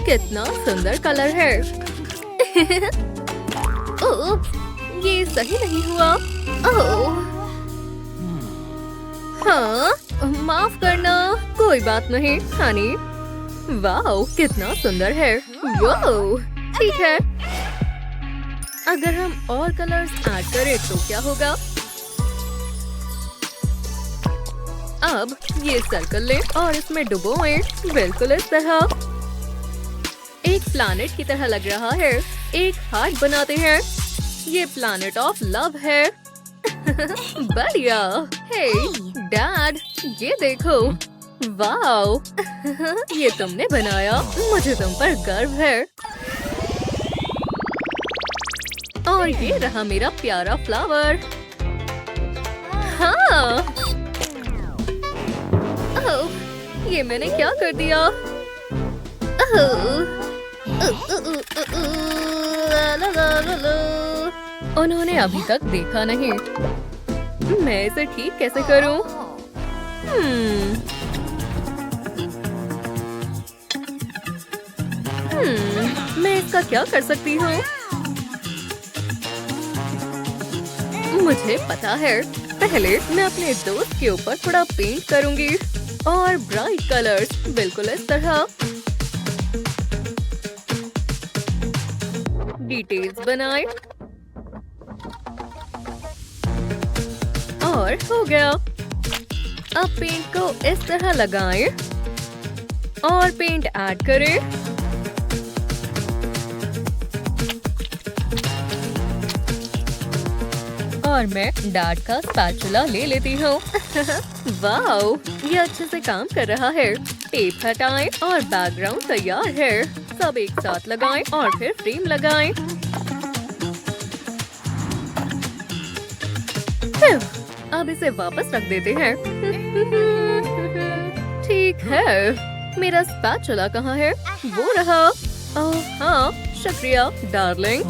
कितना सुंदर कलर है। ओह, ये सही नहीं हुआ। ओह, हाँ, माफ करना। कोई बात नहीं हनी। वाओ, कितना सुंदर है। वाओ, ठीक है। अगर हम और कलर्स ऐड करें तो क्या होगा? अब ये सर्कल लें और इसमें डुबोएं, बिल्कुल इस तरह। एक प्लैनेट की तरह लग रहा है। एक हार्ट बनाते हैं। ये प्लैनेट ऑफ लव है। बढ़िया। हे डैड, ये देखो। वाओ, ये तुमने बनाया। मुझे तुम पर गर्व है। और ये रहा मेरा प्यारा फ्लावर। हाँ। ओह, ये मैंने क्या कर दिया? उन्होंने अभी तक देखा नहीं। मैं इसे ठीक कैसे करूं? मैं इसका क्या कर सकती हूँ? मुझे पता है। पहले मैं अपने दोस्त के ऊपर थोड़ा पेंट करूंगी और ब्राइट कलर्स, बिल्कुल इस तरह। डिटेल्स बनाए और हो गया। अब पेंट को इस तरह लगाएं और पेंट ऐड करें। और मैं डैड का स्पैचुला ले लेती हूँ। वाओ, ये अच्छे से काम कर रहा है। टेप हटाएं और बैकग्राउंड तैयार है। सब एक साथ लगाएं और फिर फ्रेम लगाएं। अब इसे वापस रख देते हैं। ठीक है। मेरा स्पैचुला कहाँ है? वो रहा। ओह हाँ, शुक्रिया डार्लिंग।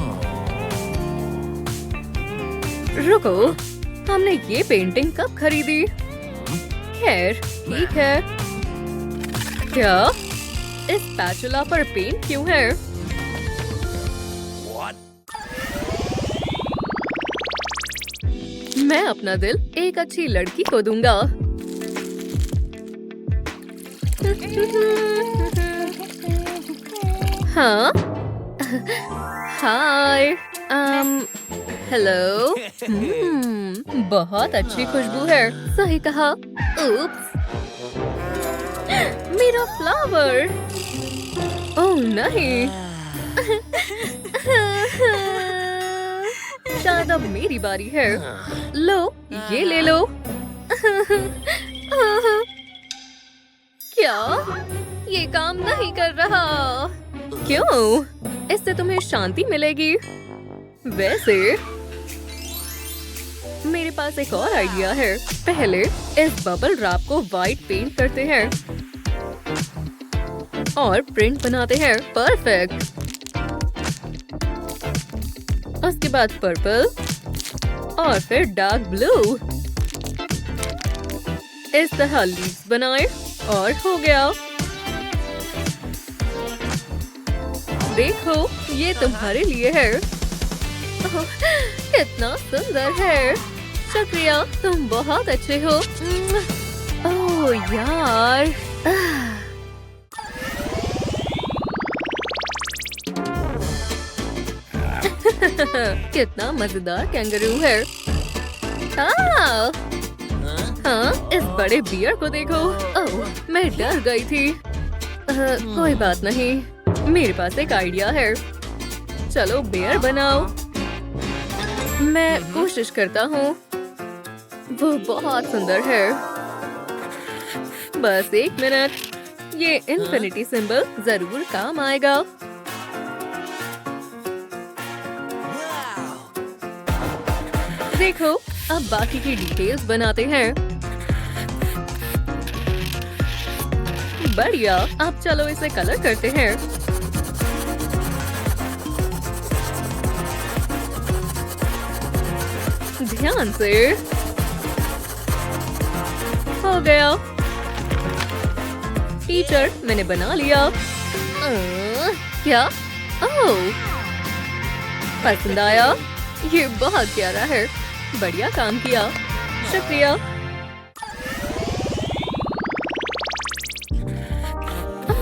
रुको, हमने ये पेंटिंग कब खरीदी? खैर, ठीक है। क्या इस स्पैचुला पर पेंट क्यों है? मैं अपना दिल एक अच्छी लड़की को दूंगा। हाँ, हाय, हेलो। बहुत अच्छी खुशबू है। सही कहा। उप्स, मेरा फ्लावर। ओह नहीं। शायद अब मेरी बारी है। लो, ये ले लो। क्या? ये काम नहीं कर रहा। क्यों? इससे तुम्हें शांति मिलेगी। वैसे मेरे पास एक और आइडिया है। पहले इस बबल रैप को व्हाइट पेंट करते हैं और प्रिंट बनाते हैं। परफेक्ट। उसके बाद पर्पल और फिर डार्क ब्लू। इस तरह लीव्स बनाएं और हो गया। देखो, ये तुम्हारे लिए है। कितना सुंदर है। शुक्रिया, तुम बहुत अच्छे हो। ओह यार। कितना मजेदार कैंगरू है। हाँ, इस बड़े बियर को देखो। ओह, मैं डर गई थी। कोई बात नहीं, मेरे पास एक आइडिया है। चलो बियर बनाओ। मैं कोशिश करता हूँ। वो बहुत सुंदर है। बस एक मिनट। ये इन्फिनिटी सिंबल जरूर काम आएगा। देखो, अब बाकी की डिटेल्स बनाते हैं। बढ़िया। अब चलो इसे कलर करते हैं। ध्यान से। हो गया। टीचर, मैंने बना लिया। क्या? ओह, पसंद आया? ये बहुत प्यारा है। बढ़िया काम किया, शुक्रिया।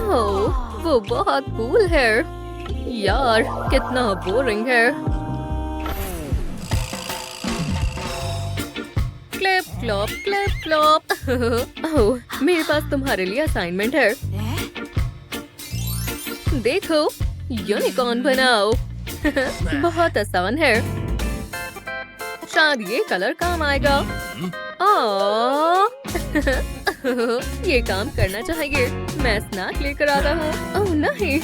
ओह, वो बहुत कूल है। यार, कितना बोरिंग है। Clip clop clip clop. Oh, मेरे पास तुम्हारे लिए असाइनमेंट है। देखो, यूनिकॉर्न बनाओ। बहुत आसान है। शायद ये कलर काम आएगा। ये काम करना चाहिए। मैं स्नैक लेकर आता हूँ। ओह नहीं,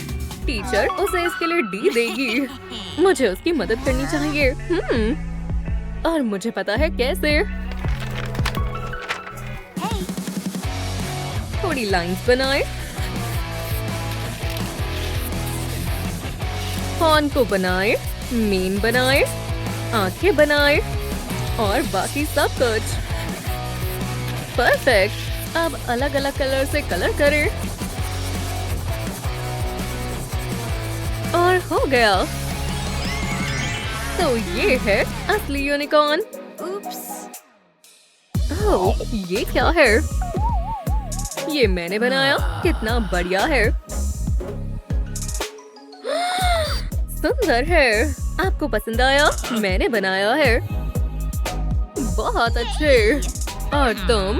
टीचर उसे इसके लिए डी देगी। मुझे उसकी मदद करनी चाहिए। और मुझे पता है कैसे। थोड़ी लाइंस बनाए। हॉर्न को बनाए, मेन बनाए, आंखें बनाए और बाकी सब कुछ। परफेक्ट। अब अलग अलग कलर से कलर करें और हो गया। तो ये है असली यूनिकॉर्न। उप्स। ओह, ये क्या है? ये मैंने बनाया। कितना बढ़िया है। सुंदर है। आपको पसंद आया? मैंने बनाया है। बहुत अच्छे। और तुम?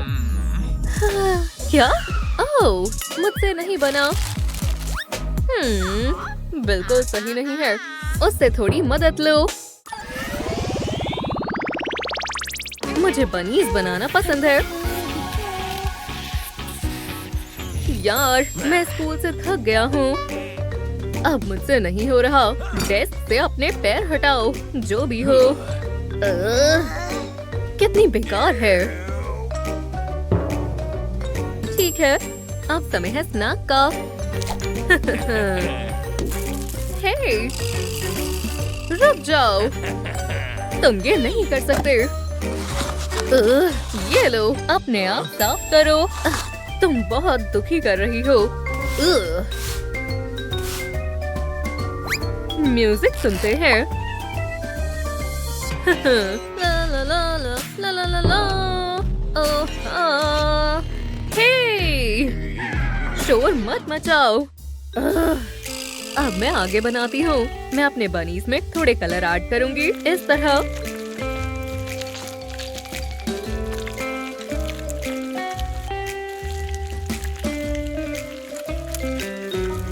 क्या? ओह, मुझसे नहीं बना। बिल्कुल सही नहीं है। उससे थोड़ी मदद लो। मुझे बनीज बनाना पसंद है। यार, मैं स्कूल से थक गया हूँ। अब मुझसे नहीं हो रहा। डेस्क से अपने पैर हटाओ, जो भी हो। कितनी बेकार है। ठीक है, अब समय है स्नैक का। हे, रुक जाओ। तुम ये नहीं कर सकते। ये लो, अपने आप साफ करो। तुम बहुत दुखी कर रही हो। म्यूजिक सुनते हैं। ला ला ला ला ला ला ला ला। ओह, हे, शोर मत मचाओ। अब मैं आगे बनाती हूँ। मैं अपने बनीज में थोड़े कलर ऐड करूंगी, इस तरह।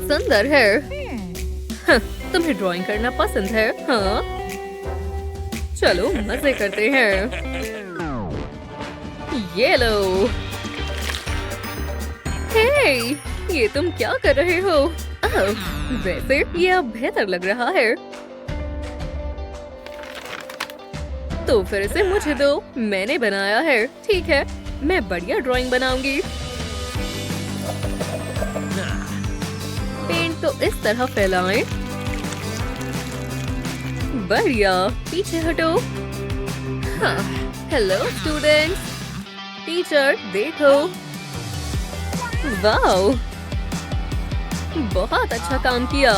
सुंदर है। तुम्हें ड्राइंग करना पसंद है? हाँ, चलो मजे करते हैं। ये लो। हे, ये तुम क्या कर रहे हो? वैसे ये अब बेहतर लग रहा है। तो फिर से मुझे दो। मैंने बनाया है। ठीक है, मैं बढ़िया ड्राइंग बनाऊंगी। पेंट तो इस तरह फैलाएं। बढ़िया, पीछे हटो। हाँ, हेलो स्टूडेंट्स। टीचर देखो। वाओ, बहुत अच्छा काम किया।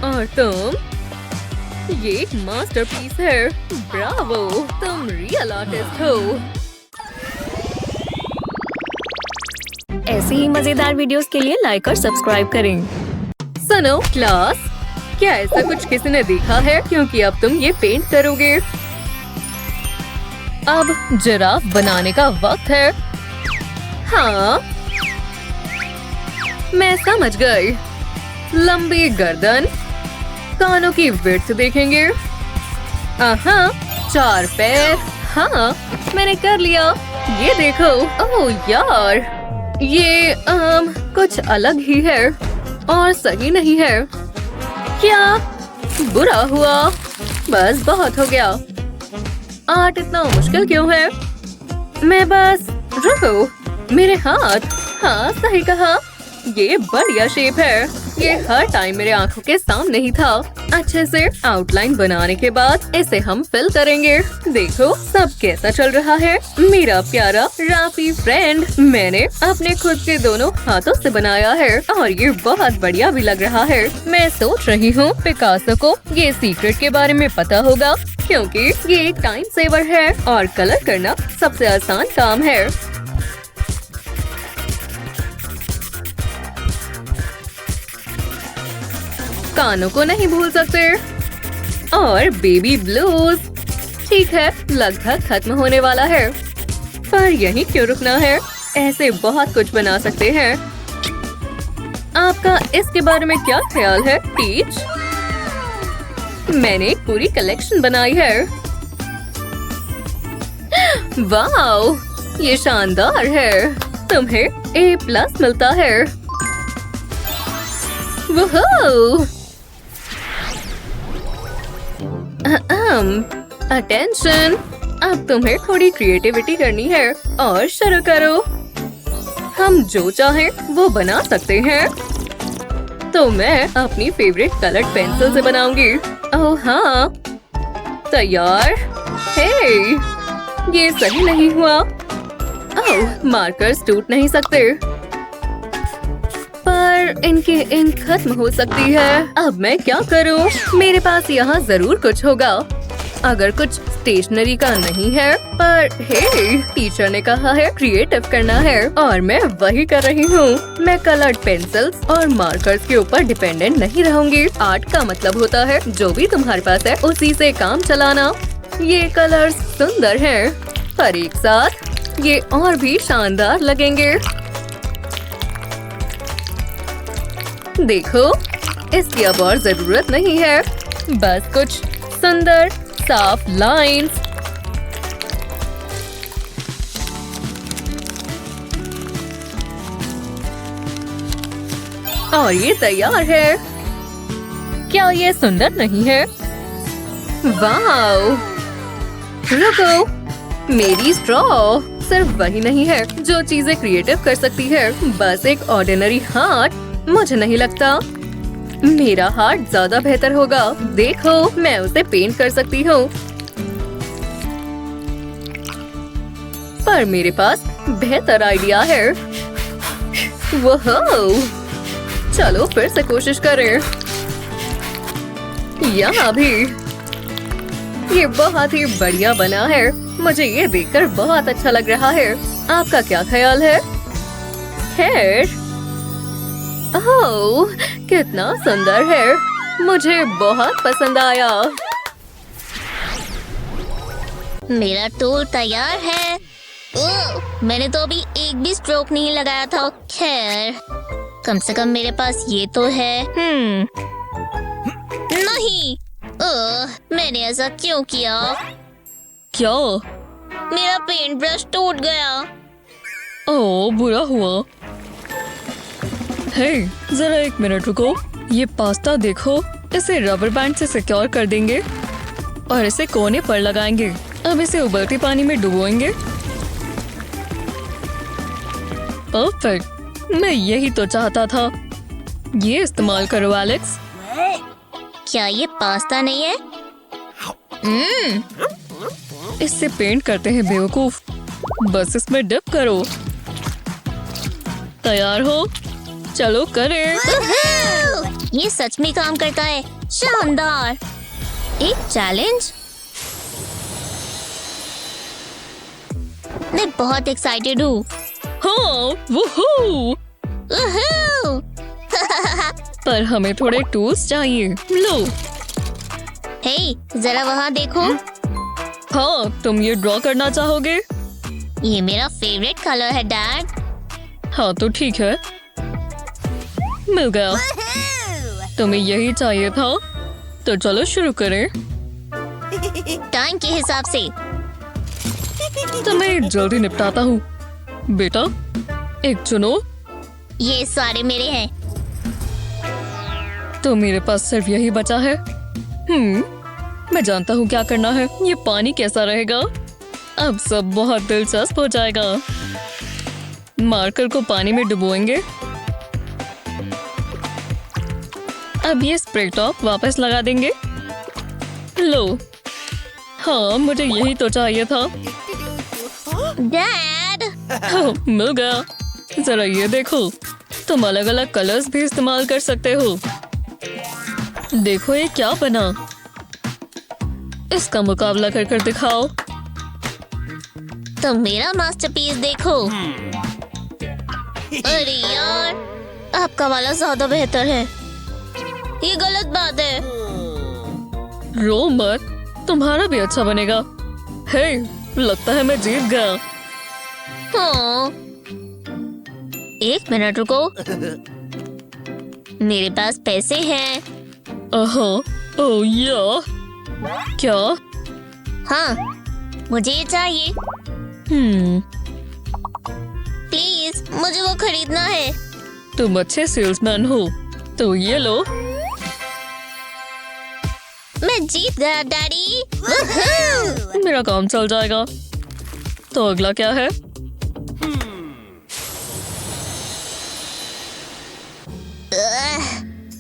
और तुम? ये एक मास्टरपीस है। ब्रावो, तुम रियल आर्टिस्ट हो। ऐसी ही मजेदार वीडियोस के लिए लाइक और सब्सक्राइब करें। सुनो क्लास, क्या ऐसा कुछ किसी ने देखा है? क्योंकि अब तुम ये पेंट करोगे। अब जिराफ बनाने का वक्त है। हाँ, मैं समझ गई। लंबी गर्दन, कानों की विड्थ देखेंगे। आहा, 4 पैर। हाँ, मैंने कर लिया। ये देखो। ओह यार, ये कुछ अलग ही है और सही नहीं है। क्या? बुरा हुआ। बस बहुत हो गया। आर्ट इतना मुश्किल क्यों है? मैं बस रुको। मेरे हाथ। हाँ, सही कहा। ये बढ़िया शेप है। ये हर टाइम मेरे आंखों के सामने ही था। अच्छे से आउटलाइन बनाने के बाद इसे हम फिल करेंगे। देखो सब कैसा चल रहा है। मेरा प्यारा राफी फ्रेंड, मैंने अपने खुद के दोनों हाथों से बनाया है और ये बहुत बढ़िया भी लग रहा है। मैं सोच रही हूँ पिकासो को ये सीक्रेट के बारे में पता होगा, क्योंकि ये एक टाइम सेवर है और कलर करना सबसे आसान काम है। कानों को नहीं भूल सकते और बेबी ब्लूज। ठीक है, लगभग खत्म होने वाला है, पर यहीं क्यों रुकना है। ऐसे बहुत कुछ बना सकते हैं। आपका इसके बारे में क्या ख्याल है टीच? मैंने एक पूरी कलेक्शन बनाई है। वाओ, ये शानदार है। तुम्हें A+ मिलता है। वोहो! अटेंशन, अब तुम्हें थोड़ी क्रिएटिविटी करनी है और शुरू करो। हम जो चाहें वो बना सकते हैं। तो मैं अपनी फेवरेट कलर्ड पेंसिल से बनाऊंगी। ओह हाँ, तैयार। हे, ये सही नहीं हुआ। ओह, मार्कर्स टूट नहीं सकते, पर इनकी इंक खत्म हो सकती है। अब मैं क्या करूं? मेरे पास यहाँ जरूर कुछ होगा, अगर कुछ स्टेशनरी का नहीं है। पर हे, टीचर ने कहा है क्रिएटिव करना है और मैं वही कर रही हूँ। मैं कलर्ड पेंसिल्स और मार्कर्स के ऊपर डिपेंडेंट नहीं रहूंगी। आर्ट का मतलब होता है जो भी तुम्हारे पास है उसी से काम चलाना। ये कलर्स सुंदर हैं, पर एक साथ ये और भी शानदार लगेंगे। देखो, इसकी अब और जरूरत नहीं है, बस कुछ सुंदर साफ लाइंस। और ये तैयार है। क्या ये सुंदर नहीं है? वाओ! रुको, मेरी स्ट्रॉ सिर्फ वही नहीं है जो चीजें क्रिएटिव कर सकती है, बस एक ऑर्डिनरी हार्ट। मुझे नहीं लगता मेरा हार्ट ज्यादा बेहतर होगा। देखो, मैं उसे पेंट कर सकती हूँ, पर मेरे पास बेहतर आइडिया है। वोहो! चलो फिर से कोशिश करें। यहाँ भी ये बहुत ही बढ़िया बना है। मुझे ये देखकर बहुत अच्छा लग रहा है। आपका क्या ख्याल है? हेयर, ओह, कितना सुंदर है। मुझे बहुत पसंद आया। मेरा टूल तैयार है। ओह, मैंने तो अभी एक भी स्ट्रोक नहीं लगाया था। खैर, कम से कम मेरे पास ये तो है। नहीं, ओह, मैंने ऐसा क्यों किया? क्या? मेरा पेंट ब्रश टूट गया। ओह, बुरा हुआ। हे, जरा एक मिनट रुको। ये पास्ता देखो, इसे रबर बैंड से सिक्योर कर देंगे और इसे कोने पर लगाएंगे। अब इसे उबलते पानी में डुबोएंगे। परफेक्ट, मैं यही तो चाहता था। ये इस्तेमाल करो एलेक्स। क्या ये पास्ता नहीं है? इससे पेंट करते हैं बेवकूफ। बस इसमें डिप करो। तैयार हो? चलो करें। ये सच में काम करता है। शानदार। एक चैलेंज। मैं बहुत एक्साइटेड हूँ। हाँ, वूहू! पर हमें थोड़े टूल्स चाहिए। लो। हे, जरा वहाँ देखो। हाँ, तुम ये ड्रॉ करना चाहोगे? ये मेरा फेवरेट कलर है डैड। हाँ तो ठीक है, मिल गया। तुम्हें यही चाहिए था, तो चलो शुरू करें। टाइम के हिसाब से। तो मैं जल्दी निपटाता हूँ। बेटा, एक चुनो। ये सारे मेरे हैं। तो मेरे पास सिर्फ यही बचा है। मैं जानता हूँ क्या करना है। ये पानी कैसा रहेगा? अब सब बहुत दिलचस्प हो जाएगा। मार्कर को पानी में डुबोएंगे। अब ये स्प्रे टॉप वापस लगा देंगे। लो, हाँ मुझे यही तो चाहिए था। डैड, मिल गया। जरा ये देखो, तुम अलग अलग कलर्स भी इस्तेमाल कर सकते हो। देखो ये क्या बना, इसका मुकाबला कर कर दिखाओ। तो मेरा मास्टरपीस देखो। अरे यार, आपका वाला ज्यादा बेहतर है। ये गलत बात है। रो मत, तुम्हारा भी अच्छा बनेगा। हे, लगता है मैं जीत गया। हाँ। एक मिनट रुको, मेरे पास पैसे हैं। ओह या, क्या? हाँ, मुझे ये चाहिए। प्लीज, मुझे वो खरीदना है। तुम अच्छे सेल्समैन हो, तो ये लो। मैं जीत गया डैडी। वूहू! मेरा काम चल जाएगा। तो अगला क्या है?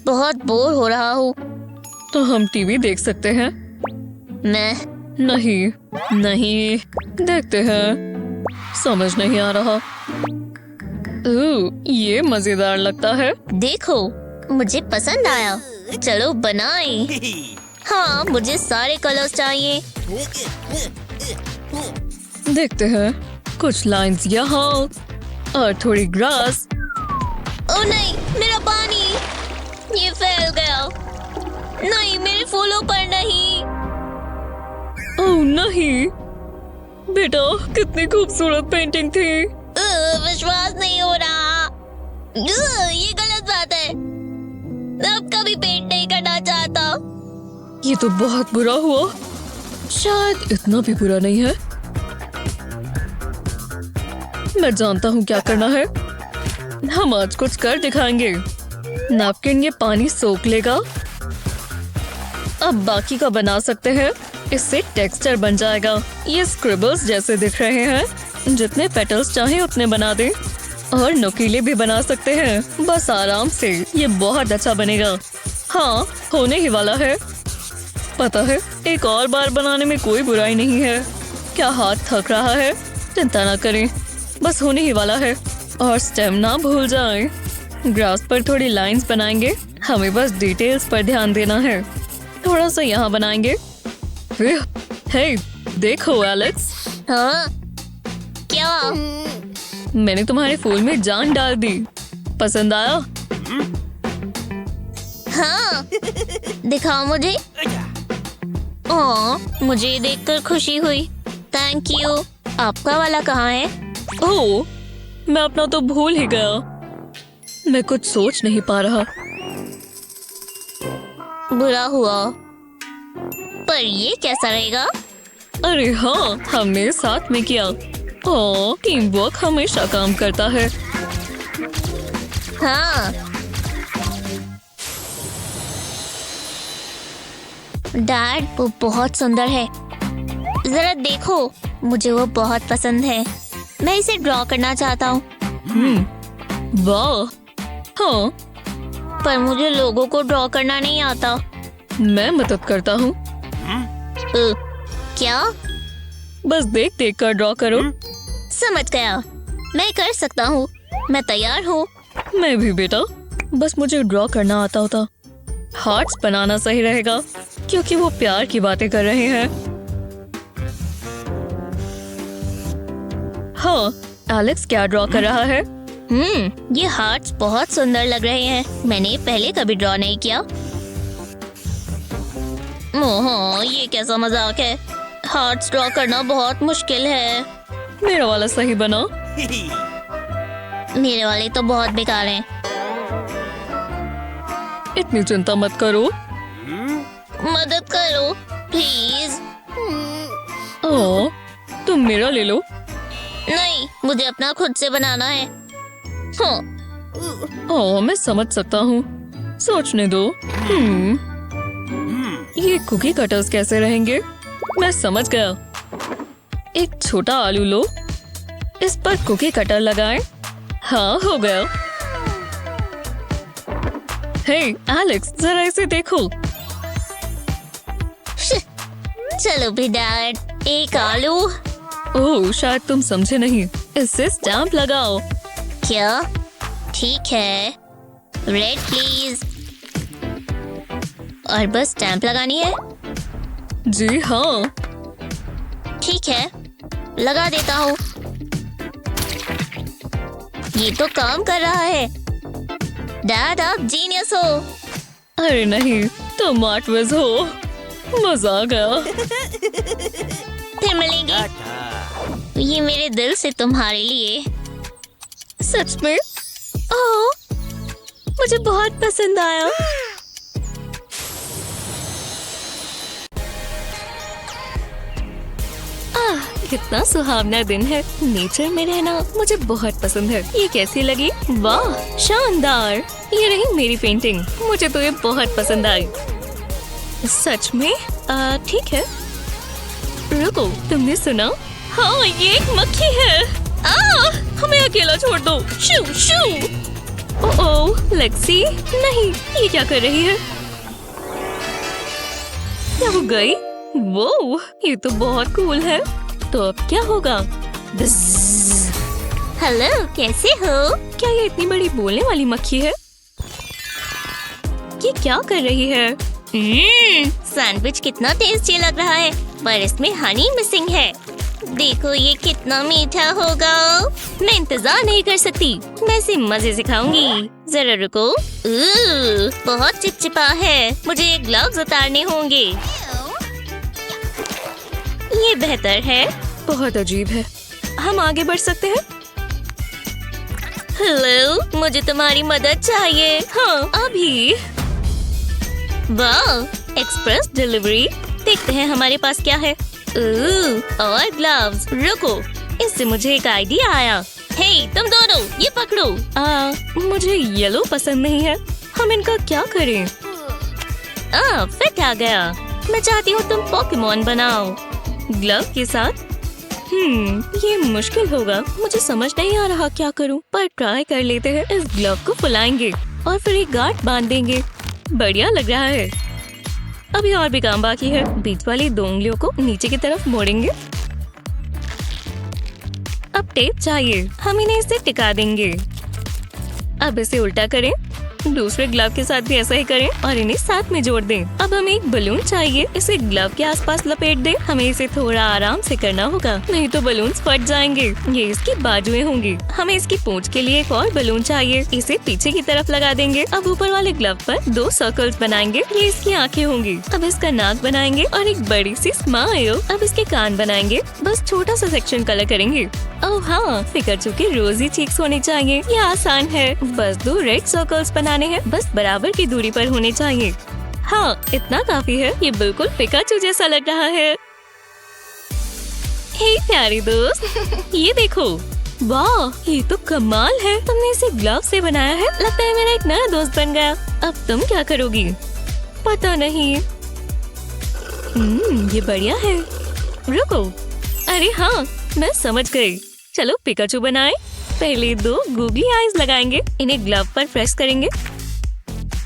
बहुत बोर हो रहा हूँ। तो हम टीवी देख सकते हैं। नहीं, नहीं, देखते हैं। समझ नहीं आ रहा। ये मजेदार लगता है। देखो, मुझे पसंद आया। चलो बनाएं। हाँ, मुझे सारे कलर्स चाहिए। देखते हैं, कुछ लाइंस यहाँ और थोड़ी ग्रास। ओह नहीं, मेरा पानी ये फैल गया। नहीं, मेरे फूलों पर नहीं। ओह नहीं, बेटा कितनी खूबसूरत पेंटिंग थी। विश्वास नहीं हो रहा। ये गलत बात है। मैं अब कभी पेंट नहीं करना चाहता। ये तो बहुत बुरा हुआ। शायद इतना भी बुरा नहीं है। मैं जानता हूँ क्या करना है। हम आज कुछ कर दिखाएंगे। नैपकिन ये पानी सोख लेगा। अब बाकी का बना सकते हैं। इससे टेक्सचर बन जाएगा। ये स्क्रिबल्स जैसे दिख रहे हैं। जितने पेटल्स चाहे उतने बना दे और नुकीले भी बना सकते हैं। बस आराम से। ये बहुत अच्छा बनेगा। हाँ, होने ही वाला है। पता है, एक और बार बनाने में कोई बुराई नहीं है। क्या हाथ थक रहा है? चिंता ना करें, बस होने ही वाला है। और स्टेम ना भूल जाएं। ग्रास पर थोड़ी लाइंस बनाएंगे। हमें बस डिटेल्स पर ध्यान देना है। थोड़ा सा यहाँ बनाएंगे। हे, देखो एलेक्स, हाँ, क्या? मैंने तुम्हारे फूल में जान डाल दी। पसंद आया? हाँ, दिखाओ मुझे। ओह, मुझे ये देखकर खुशी हुई। Thank you. आपका वाला कहाँ है? ओह, मैं अपना तो भूल ही गया। मैं कुछ सोच नहीं पा रहा। बुरा हुआ, पर ये कैसा रहेगा? अरे हाँ, हमने साथ में किया। ओह, टीम वर्क हमेशा काम करता है। हाँ। डैड, वो बहुत सुंदर है। जरा देखो, मुझे वो बहुत पसंद है। मैं इसे ड्रॉ करना चाहता हूँ। वाह, हाँ, पर मुझे लोगों को ड्रॉ करना नहीं आता। मैं मदद करता हूँ। क्या? बस देख देख कर ड्रॉ करो। समझ गया, मैं कर सकता हूँ। मैं तैयार हूँ। मैं भी बेटा, बस मुझे ड्रॉ करना आता होता। हार्ट्स बनाना सही रहेगा क्योंकि वो प्यार की बातें कर रहे हैं। हाँ, एलेक्स क्या ड्रॉ कर रहा है? ये हार्ट्स बहुत सुंदर लग रहे हैं। मैंने पहले कभी ड्रॉ नहीं किया। ओह, ये कैसा मजाक है। हार्ट्स ड्रॉ करना बहुत मुश्किल है। मेरा वाला सही बना। मेरे वाले तो बहुत बेकार हैं। इतनी चिंता मत करो। मदद करो प्लीज। ओह, तुम मेरा ले लो। नहीं, मुझे अपना खुद से बनाना है। हाँ। ओह, मैं समझ सकता हूँ। सोचने दो। ये कुकी कटर्स कैसे रहेंगे? मैं समझ गया। एक छोटा आलू लो, इस पर कुकी कटर लगाएं। हाँ, हो गया। हे एलेक्स, जरा इसे देखो। चलो भी डैड, एक आलू। ओह, शायद तुम समझे नहीं। इससे स्टैम्प लगाओ। क्या? ठीक है, रेड प्लीज। और बस स्टैम्प लगानी है? जी हाँ। ठीक है, लगा देता हूँ। ये तो काम कर रहा है। डैड, आप जीनियस हो। अरे नहीं, तुम आर्ट विज हो। मजा आ गया। फिर मिलेंगे। ये मेरे दिल से तुम्हारे लिए। सच में? ओह, मुझे बहुत पसंद आया। कितना सुहावना दिन है। नेचर में रहना मुझे बहुत पसंद है। ये कैसी लगी? वाह, शानदार। ये रही मेरी पेंटिंग। मुझे तो ये बहुत पसंद आई। सच में? ठीक है। रुको, तुमने सुना? हाँ, ये एक मक्खी है। हमें अकेला छोड़ दो। शू शू। ओह, लेक्सी, नहीं, ये क्या कर रही है? क्या हो गई? वो, ये तो बहुत कूल है। तो अब क्या होगा? हेलो, कैसे हो? क्या ये इतनी बड़ी बोलने वाली मक्खी है? ये क्या कर रही है? सैंडविच कितना टेस्टी लग रहा है, पर इसमें हनी मिसिंग है। देखो ये कितना मीठा होगा। मैं इंतजार नहीं कर सकती। मैं इसे मजे से खाऊंगी। जरा रुको। बहुत चिपचिपा है। मुझे ये ग्लव्स उतारने होंगे। ये बेहतर है। बहुत अजीब है। हम आगे बढ़ सकते हैं? हेलो, मुझे तुम्हारी मदद चाहिए। हाँ, अभी। वाह, एक्सप्रेस डिलीवरी। देखते हैं हमारे पास क्या है। और ग्लव्स। रुको, इससे मुझे एक आइडिया आया। हे, तुम दोनों, ये पकड़ो। मुझे येलो पसंद नहीं है। हम इनका क्या करें? फिट आ गया। मैं चाहती हूँ तुम पोकेमॉन बनाओ। ग्लव के साथ? ये मुश्किल होगा। मुझे समझ नहीं आ रहा क्या करूं, पर ट्राई कर लेते हैं। इस ग्लव को फुलाएंगे और फिर एक गांठ बांध देंगे। बढ़िया लग रहा है। अभी और भी काम बाकी है। बीच वाली 2 उंगलियों को नीचे की तरफ मोड़ेंगे। अब टेप चाहिए। हम इन्हें इससे टिका देंगे। अब इसे उल्टा करें। दूसरे ग्लव के साथ भी ऐसा ही करें और इन्हें साथ में जोड़ दें। अब हमें एक बलून चाहिए। इसे ग्लव के आसपास लपेट दें। हमें इसे थोड़ा आराम से करना होगा, नहीं तो बलून्स फट जाएंगे। ये इसकी बाजुएं होंगी। हमें इसकी पूंछ के लिए एक और बलून चाहिए। इसे पीछे की तरफ लगा देंगे। अब ऊपर वाले ग्लव पर 2 सर्कल्स बनाएंगे। ये इसकी आंखें होंगी। अब इसका नाक बनाएंगे और एक बड़ी सी स्माइल। अब इसके कान बनाएंगे। बस छोटा सा सेक्शन कलर करेंगे। ओह हाँ, पिकाचू की रोजी चीक्स होनी चाहिए। ये आसान है। बस 2 रेड सर्कल्स बनाने हैं। बस बराबर की दूरी पर होने चाहिए। हाँ, इतना काफी है। ये बिल्कुल पिकाचू जैसा लग रहा है। हे प्यारी दोस्त, ये देखो। वाह, ये तो कमाल है। तुमने इसे ग्लव से बनाया है। लगता है मेरा एक नया दोस्त बन गया। अब तुम क्या करोगी? पता नहीं। ये बढ़िया है। रुको। अरे हाँ, मैं समझ गई। चलो पिकाचू बनाएं। पहले 2 गूगली आईज लगाएंगे। इन्हें ग्लव पर प्रेस करेंगे।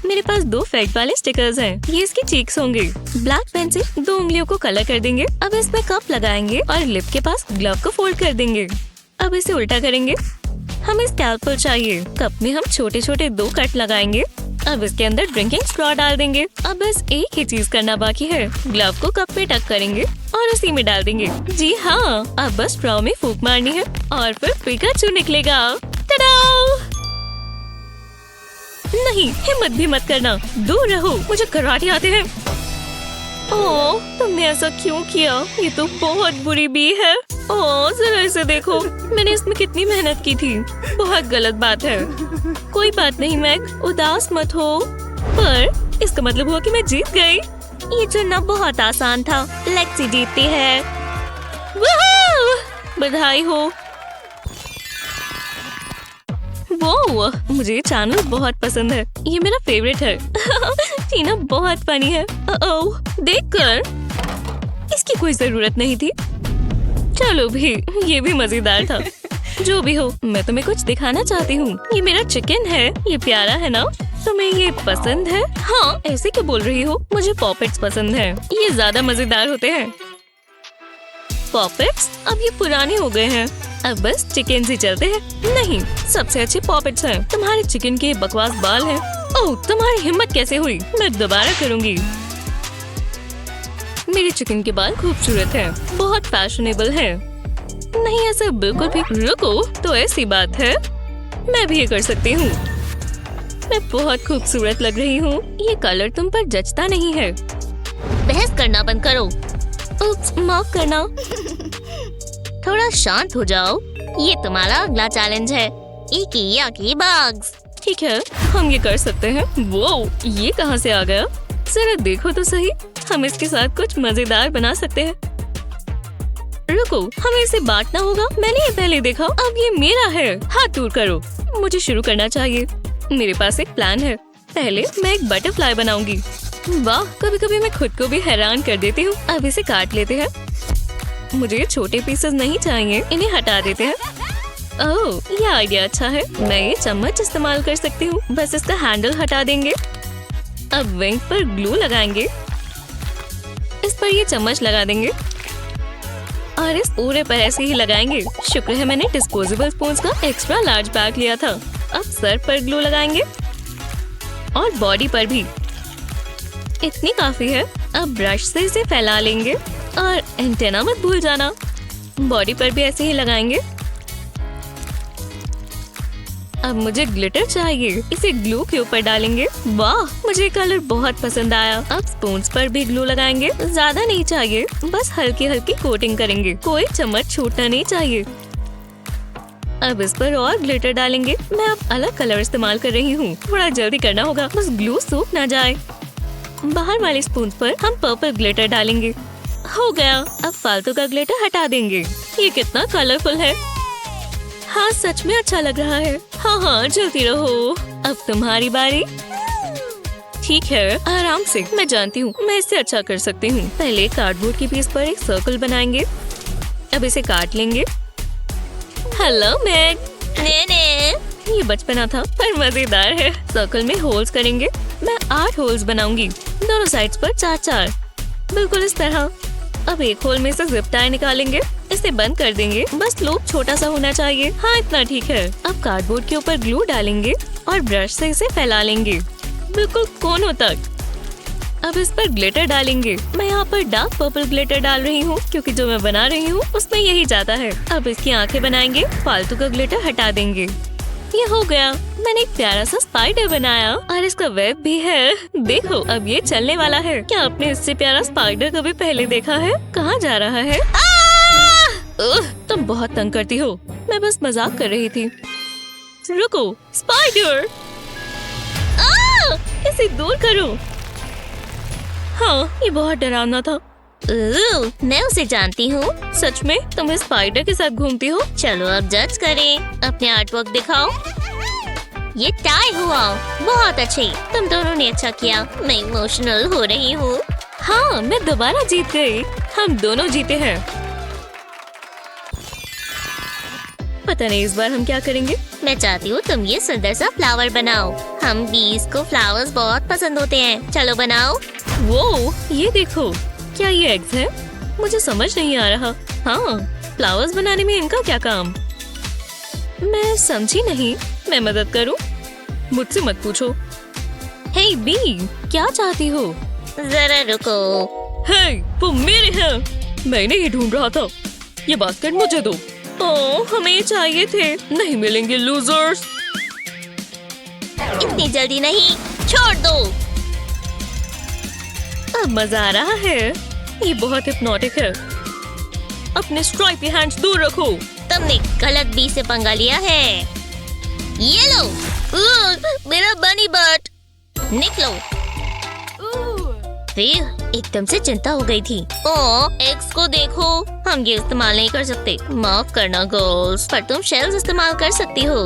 मेरे पास 2 फेल्ट वाले स्टिकर्स हैं। ये इसकी चीक्स होंगे। ब्लैक पेन से 2 उंगलियों को कलर कर देंगे। अब इसमें कप लगाएंगे और लिप के पास ग्लव को फोल्ड कर देंगे। अब इसे उल्टा करेंगे। हमें स्कैल्पल चाहिए। कप में हम छोटे छोटे 2 कट लगाएंगे। अब इसके अंदर ड्रिंकिंग स्ट्रॉ डाल देंगे। अब बस एक ही चीज करना बाकी है। ग्लव को कप में टक करेंगे और उसी में डाल देंगे। जी हाँ, अब बस स्ट्रॉ में फूंक मारनी है और फिर पिकाचू निकलेगा। टडा! नहीं, हिम्मत भी मत करना। दूर रहो, मुझे कराटे आते हैं। ओह, तुमने ऐसा क्यों किया? ये तो बहुत बुरी बी है। ओह, जरा इसे देखो। मैंने इसमें कितनी मेहनत की थी। बहुत गलत बात है। कोई बात नहीं मैग, उदास मत हो। पर इसका मतलब हुआ कि मैं जीत गई। ये चुनना बहुत आसान था। लेक्सी जीतती है। वूहू! बधाई हो। वो, मुझे ये चैनल बहुत पसंद है। ये मेरा फेवरेट है। टीना बहुत फनी है। ओह, देखकर इसकी कोई जरूरत नहीं थी। चलो भी, ये भी मजेदार था। जो भी हो, मैं तुम्हें कुछ दिखाना चाहती हूँ। ये मेरा चिकन है। ये प्यारा है ना? तुम्हें ये पसंद है? हाँ, ऐसे क्यों बोल रही हो? मुझे पॉपेट्स पसंद है, ये ज्यादा मजेदार होते हैं। पॉपेट्स अब ये पुराने हो गए हैं, अब बस चिकन ही चलते हैं। नहीं, सबसे अच्छे पॉपेट्स हैं। तुम्हारे चिकन के बकवास बाल हैं। ओह, तुम्हारी हिम्मत कैसे हुई? मैं दोबारा करूंगी। मेरे चिकन के बाल खूबसूरत हैं, बहुत फैशनेबल हैं। नहीं, ऐसा बिल्कुल भी। रुको, तो ऐसी बात है, मैं भी ये कर सकती हूँ। मैं बहुत खूबसूरत लग रही हूँ। ये कलर तुम पर जचता नहीं है। बहस करना बंद करो। उप्स, माफ करना। थोड़ा शांत हो जाओ। ये तुम्हारा अगला चैलेंज है, इकी बग्स। ठीक है, हम ये कर सकते हैं। वो ये कहाँ से आ गया? जरा देखो तो सही। हम इसके साथ कुछ मजेदार बना सकते हैं। रुको, हमें इसे बांटना होगा। मैंने ये पहले देखा, अब ये मेरा है। हाथ दूर करो, मुझे शुरू करना चाहिए। मेरे पास एक प्लान है। पहले मैं एक बटरफ्लाई बनाऊंगी। वाह, कभी कभी मैं खुद को भी हैरान कर देती हूँ। अब इसे काट लेते हैं। मुझे ये छोटे पीसेस नहीं चाहिए, इन्हें हटा देते हैं। ओह, ये आइडिया अच्छा है। मैं ये चम्मच इस्तेमाल कर सकती हूँ। बस इसका हैंडल हटा देंगे। अब विंग पर ग्लू लगाएंगे। इस पर ये चम्मच लगा देंगे और इस पूरे पर ऐसे ही लगाएंगे। शुक्र है मैंने डिस्पोजेबल स्पून्स का एक्स्ट्रा लार्ज बैग लिया था। अब सर पर ग्लू लगाएंगे और बॉडी पर भी। इतनी काफी है। अब ब्रश से इसे फैला लेंगे और एंटेना मत भूल जाना। बॉडी पर भी ऐसे ही लगाएंगे। अब मुझे ग्लिटर चाहिए, इसे ग्लू के ऊपर डालेंगे। वाह, मुझे कलर बहुत पसंद आया। अब स्पून्स पर भी ग्लू लगाएंगे। ज्यादा नहीं चाहिए, बस हल्की हल्की कोटिंग करेंगे। कोई चम्मच छूटना नहीं चाहिए। अब इस पर और ग्लिटर डालेंगे। मैं अब अलग कलर इस्तेमाल कर रही हूँ। थोड़ा जल्दी करना होगा, बस ग्लू सूख ना जाए। बाहर वाले स्पून पर हम पर्पल ग्लिटर डालेंगे। हो गया। अब फालतू का ग्लिटर हटा देंगे। ये कितना कलरफुल है। हाँ, सच में अच्छा लग रहा है। हाँ, जल्दी रहो। अब तुम्हारी बारी। ठीक है, आराम से। मैं जानती हूँ मैं इससे अच्छा कर सकती हूँ। पहले कार्डबोर्ड के पीस पर एक सर्कल बनाएंगे। अब इसे काट लेंगे। हेलो मैग। ये बचपना था पर मजेदार है। सर्कल में होल्स करेंगे। मैं 8 होल्स बनाऊंगी, दोनों साइड्स पर 4-4, बिल्कुल इस तरह। अब एक होल में से जिप टाई निकालेंगे। इसे बंद कर देंगे। बस लूप छोटा सा होना चाहिए। हाँ, इतना ठीक है। अब कार्डबोर्ड के ऊपर ग्लू डालेंगे और ब्रश से इसे फैला लेंगे, बिल्कुल कोनों तक। अब इस पर ग्लिटर डालेंगे। मैं यहाँ पर डार्क पर्पल ग्लिटर डाल रही हूँ क्योंकि जो मैं बना रही हूँ उसमें यही जाता है। अब इसकी आंखें बनाएंगे। फालतू का ग्लिटर हटा देंगे। ये हो गया। मैंने एक प्यारा सा स्पाइडर बनाया और इसका वेब भी है। देखो, अब ये चलने वाला है। क्या आपने इससे प्यारा स्पाइडर कभी पहले देखा है? कहाँ जा रहा है? तुम बहुत तंग करती हो। मैं बस मजाक कर रही थी। रुको, स्पाइडर, इसे दूर करो। हाँ, ये बहुत डरावना था। मैं उसे जानती हूँ। सच में? तुम इस स्पाइडर के साथ घूमती हो? चलो अब जज करें। अपने आर्टवर्क दिखाओ। ये टाई हुआ। बहुत अच्छे, तुम दोनों ने अच्छा किया। मैं इमोशनल हो रही हूँ। हाँ, मैं दोबारा जीत गई। हम दोनों जीते हैं। पता नहीं इस बार हम क्या करेंगे। मैं चाहती हूँ तुम ये सुंदर सा फ्लावर बनाओ। हम बीज को फ्लावर्स बहुत पसंद होते हैं। चलो बनाओ। वो, ये देखो। क्या ये एग्स है? मुझे समझ नहीं आ रहा। हाँ, फ्लावर्स बनाने में इनका क्या काम? मैं समझी नहीं। मैं मदद करूं? मुझसे मत पूछो। हे बी, क्या चाहती हो? जरा रुको। हे, वो मेरे हैं। मैं इन्हें ही ढूंढ रहा था। ये बास्केट मुझे दो। ओह, हमें ये चाहिए थे। नहीं मिलेंगे लूजर्स। इतनी जल्दी नहीं, छोड़ दो। अब मजा आ रहा है। ये बहुत हिप्नोटिक है। अपने स्ट्राइपी हैंड्स दूर रखो। तुमने गलत बी से पंगा लिया है। ये लो। मेरा बनी बट। निकलो। फिर एकदम से चिंता हो गई थी। एक्स को देखो। हम ये इस्तेमाल नहीं कर सकते। माफ करना गर्ल्स, पर तुम शेल्स इस्तेमाल कर सकती हो।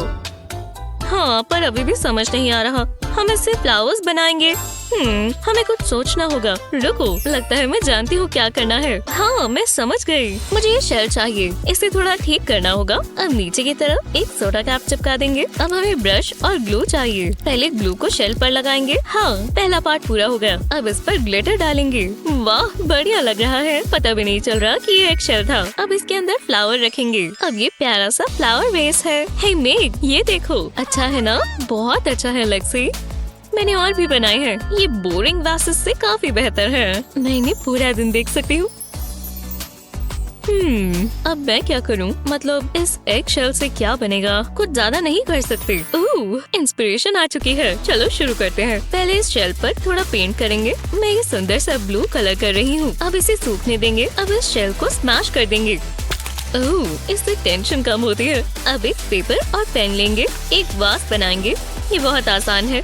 हाँ, पर अभी भी समझ नहीं आ रहा। हम इससे फ्लावर्स बनाएंगे। हमें कुछ सोचना होगा। रुको, लगता है मैं जानती हूँ क्या करना है। हाँ, मैं समझ गई। मुझे ये शेल चाहिए, इसे थोड़ा ठीक करना होगा। अब नीचे की तरफ एक सोडा कैप चिपका देंगे। अब हमें ब्रश और ग्लू चाहिए। पहले ग्लू को शेल पर लगाएंगे। हाँ, पहला पार्ट पूरा हो गया। अब इस पर ग्लिटर डालेंगे। वाह, बढ़िया लग रहा है। पता भी नहीं चल रहा कि ये एक शेल था। अब इसके अंदर फ्लावर रखेंगे। अब ये प्यारा सा फ्लावर वेस है। हे मेग, ये देखो, अच्छा है ना? बहुत अच्छा है लेक्सी। मैंने और भी बनाए हैं। ये बोरिंग वासेस से काफी बेहतर है। मैं इन्हें पूरा दिन देख सकती हूँ। अब मैं क्या करूँ? मतलब इस एग शेल से क्या बनेगा? कुछ ज्यादा नहीं कर सकते। इंस्पिरेशन आ चुकी है। चलो शुरू करते हैं। पहले इस शेल पर थोड़ा पेंट करेंगे। मैं ये सुंदर सा ब्लू कलर कर रही हूँ। अब इसे सूखने देंगे। अब इस शेल को स्मैश कर देंगे। इससे टेंशन कम होती है। अब एक पेपर और पेन लेंगे, एक वास बनाएंगे। ये बहुत आसान है।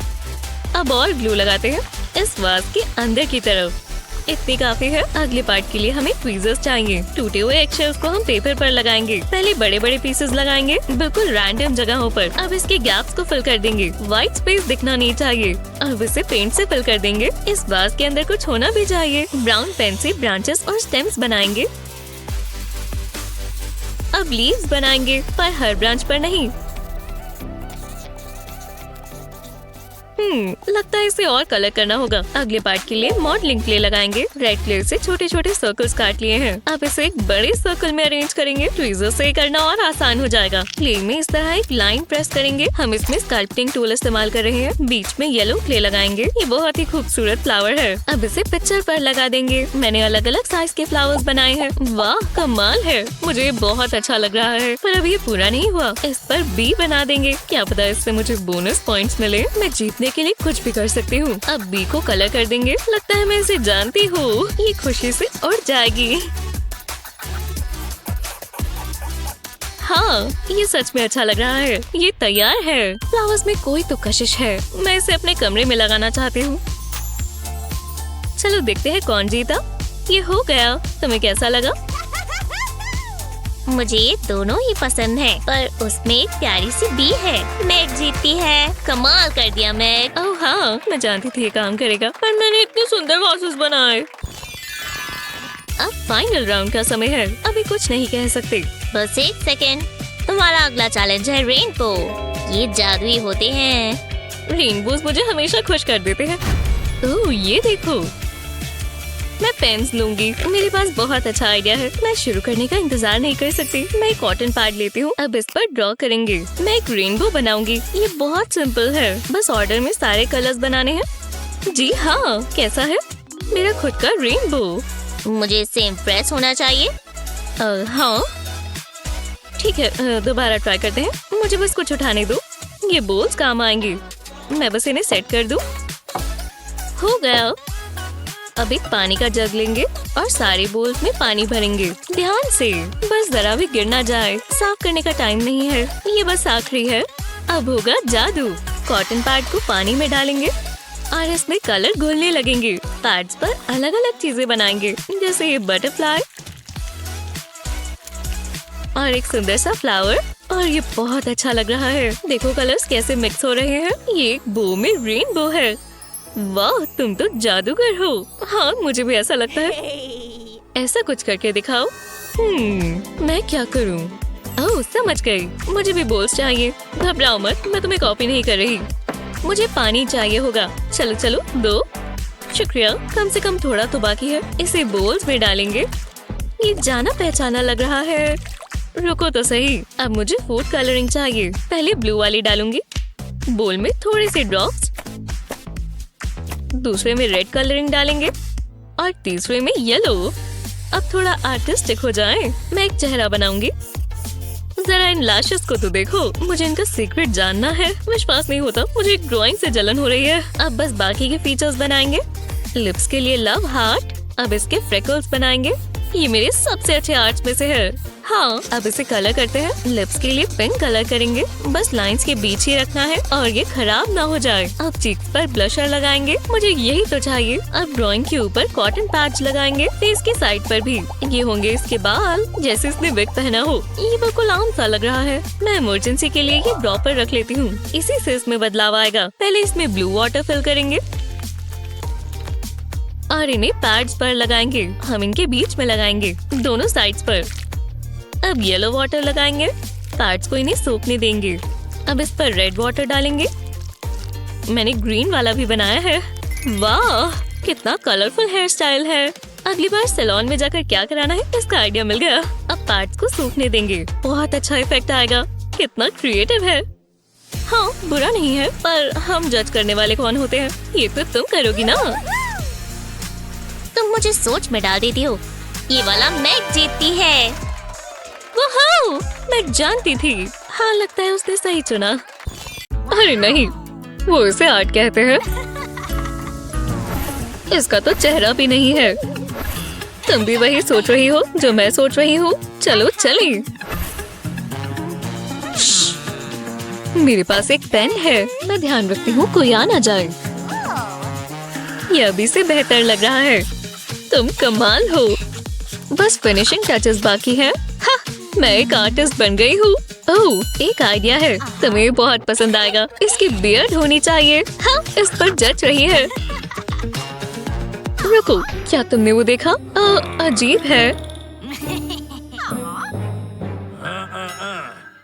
अब और ग्लू लगाते हैं इस वास के अंदर की तरफ। इतनी काफी है। अगले पार्ट के लिए हमें ट्वीजर्स चाहिए। टूटे हुए एगशेल्स को हम पेपर पर लगाएंगे। पहले बड़े बड़े पीसेस लगाएंगे, बिल्कुल रैंडम जगहों पर। अब इसके गैप्स को फिल कर देंगे। व्हाइट स्पेस दिखना नहीं चाहिए। अब इसे पेंट से फिल कर देंगे। इस वास के अंदर कुछ होना भी चाहिए। ब्राउन पेन से ब्रांचेस और स्टेम्स बनाएंगे। अब लीव्स बनाएंगे, पर हर ब्रांच पर नहीं। लगता है इसे और कलर करना होगा। अगले पार्ट के लिए मॉडलिंग क्ले लगाएंगे। रेड क्ले से छोटे छोटे सर्कल्स काट लिए हैं। अब इसे एक बड़े सर्कल में अरेंज करेंगे। ट्वीजर से करना और आसान हो जाएगा। क्ले में इस तरह एक लाइन प्रेस करेंगे। हम इसमें स्कल्पटिंग टूल इस्तेमाल कर रहे हैं। बीच में येलो क्ले लगाएंगे। ये बहुत ही खूबसूरत फ्लावर है। अब इसे पिक्चर पर लगा देंगे। मैंने अलग अलग साइज के फ्लावर्स बनाए हैं। वाह, कमाल है। मुझे ये बहुत अच्छा लग रहा है, पर अब ये पूरा नहीं हुआ। इस पर बी बना देंगे। क्या पता इससे मुझे बोनस पॉइंट्स मिले। मैं जीतने के लिए कुछ भी कर सकती हूँ। अब बी को कलर कर देंगे। लगता है मैं इसे जानती हूँ। ये खुशी से उड़ जाएगी। हाँ, ये सच में अच्छा लग रहा है। ये तैयार है। फ्लावर्स में कोई तो कशिश है। मैं इसे अपने कमरे में लगाना चाहती हूँ। चलो देखते हैं कौन जीता। ये हो गया। तुम्हें कैसा लगा? मुझे दोनों ही पसंद है, पर उसमें एक प्यारी सी बी है। मैग जीतती है। कमाल कर दिया मैग। ओह हाँ, मैं जानती थी ये काम करेगा, पर मैंने इतने सुंदर वासेस बनाए। अब फाइनल राउंड का समय है। अभी कुछ नहीं कह सकते। बस एक सेकेंड। तुम्हारा अगला चैलेंज है रेनबो। ये जादुई होते हैं। रेनबोज मुझे हमेशा खुश कर देते हैं। ओह, ये देखो। मैं पेन्स लूंगी। मेरे पास बहुत अच्छा आइडिया है। मैं शुरू करने का इंतजार नहीं कर सकती। मैं एक कॉटन पैड लेती हूँ। अब इस पर ड्रॉ करेंगे। मैं एक रेनबो बनाऊंगी। ये बहुत सिंपल है। बस ऑर्डर में सारे कलर्स बनाने हैं। जी हाँ, कैसा है मेरा खुद का रेनबो? मुझे इससे इम्प्रेस होना चाहिए। हाँ ठीक है, दोबारा ट्राई करते हैं। मुझे बस कुछ उठाने दो। ये बोल्स काम आएंगे। मैं बस इन्हें सेट कर दूं। हो गया। अब एक पानी का जग लेंगे और सारे बोल्स में पानी भरेंगे। ध्यान से, बस जरा भी गिर ना जाए। साफ करने का टाइम नहीं है। ये बस आखिरी है। अब होगा जादू। कॉटन पैड को पानी में डालेंगे और इसमें कलर घोलने लगेंगे। पैड्स पर अलग अलग चीजें बनाएंगे, जैसे ये बटरफ्लाई और एक सुंदर सा फ्लावर। और ये बहुत अच्छा लग रहा है। देखो कलर्स कैसे मिक्स हो रहे हैं। ये एक बो में रेनबो है। वाह, तुम तो जादूगर हो। हाँ, मुझे भी ऐसा लगता है। ऐसा कुछ करके दिखाओ। मैं क्या करूँ? ओह, समझ गई। मुझे भी बोल्स चाहिए। घबराओ मत, मैं तुम्हें कॉपी नहीं कर रही। मुझे पानी चाहिए होगा। चलो चलो, दो। शुक्रिया। कम से कम थोड़ा तो बाकी है। इसे बोल्स में डालेंगे। ये जाना पहचाना लग रहा है। रुको तो सही। अब मुझे फूड कलरिंग चाहिए। पहले ब्लू वाली डालूंगी। बोल में थोड़े से ड्रॉप्स। दूसरे में रेड कलरिंग डालेंगे और तीसरे में येलो। अब थोड़ा आर्टिस्टिक हो जाए। मैं एक चेहरा बनाऊंगी। जरा इन लैशेस को तो देखो। मुझे इनका सीक्रेट जानना है। विश्वास नहीं होता, मुझे एक ड्राइंग से जलन हो रही है। अब बस बाकी के फीचर्स बनाएंगे। लिप्स के लिए लव हार्ट। अब इसके फ्रेकल्स बनाएंगे। ये मेरे सबसे अच्छे आर्ट्स में से है। हाँ, अब इसे कलर करते हैं। लिप्स के लिए पिंक कलर करेंगे। बस लाइंस के बीच ही रखना है और ये खराब ना हो जाए। अब चीक्स पर ब्लशर लगाएंगे। मुझे यही तो चाहिए। अब ड्राइंग के ऊपर कॉटन पैच लगाएंगे। फेस की साइड पर भी। ये होंगे इसके बाल, जैसे इसने विग पहना हो। ये बिल्कुल आम सा लग रहा है। मैं इमरजेंसी के लिए ये ड्रॉपर रख लेती हूँ। इसी से इसमें बदलाव आएगा। पहले इसमें ब्लू वाटर फिल करेंगे। और इन्हें पैड्स पर लगाएंगे। हम इनके बीच में लगाएंगे, दोनों साइड्स पर। अब येलो वाटर लगाएंगे, पैड्स को इन्हें सूखने देंगे। अब इस पर रेड वाटर डालेंगे। मैंने ग्रीन वाला भी बनाया है। वाह, कितना कलरफुल हेयर स्टाइल है। अगली बार सैलून में जाकर क्या कराना है इसका आइडिया मिल गया। अब पैड्स को सूखने देंगे, बहुत अच्छा इफेक्ट आएगा। कितना क्रिएटिव है। हाँ, बुरा नहीं है, पर हम जज करने वाले कौन होते हैं? ये तो तुम करोगी ना। तुम मुझे सोच में डाल देती हो। ये वाला मैक जीतती है। वाह, मैं जानती थी। हाँ, लगता है उसने सही चुना। अरे नहीं, वो इसे आर्ट कहते हैं। इसका तो चेहरा भी नहीं है। तुम भी वही सोच रही हो जो मैं सोच रही हूँ। चलो चलें। मेरे पास एक पेन है, मैं ध्यान रखती हूँ कोई आ ना जाए। यह अभी से बेहतर लग रहा है। तुम कमाल हो। बस फिनिशिंग टचेस बाकी है। हाँ, मैं एक आर्टिस्ट बन गई हूँ। ओह, एक आइडिया है, तुम्हें बहुत पसंद आएगा। इसकी बियर्ड होनी चाहिए। हाँ, इस पर जच रही है। रुको, क्या तुमने वो देखा? अजीब है।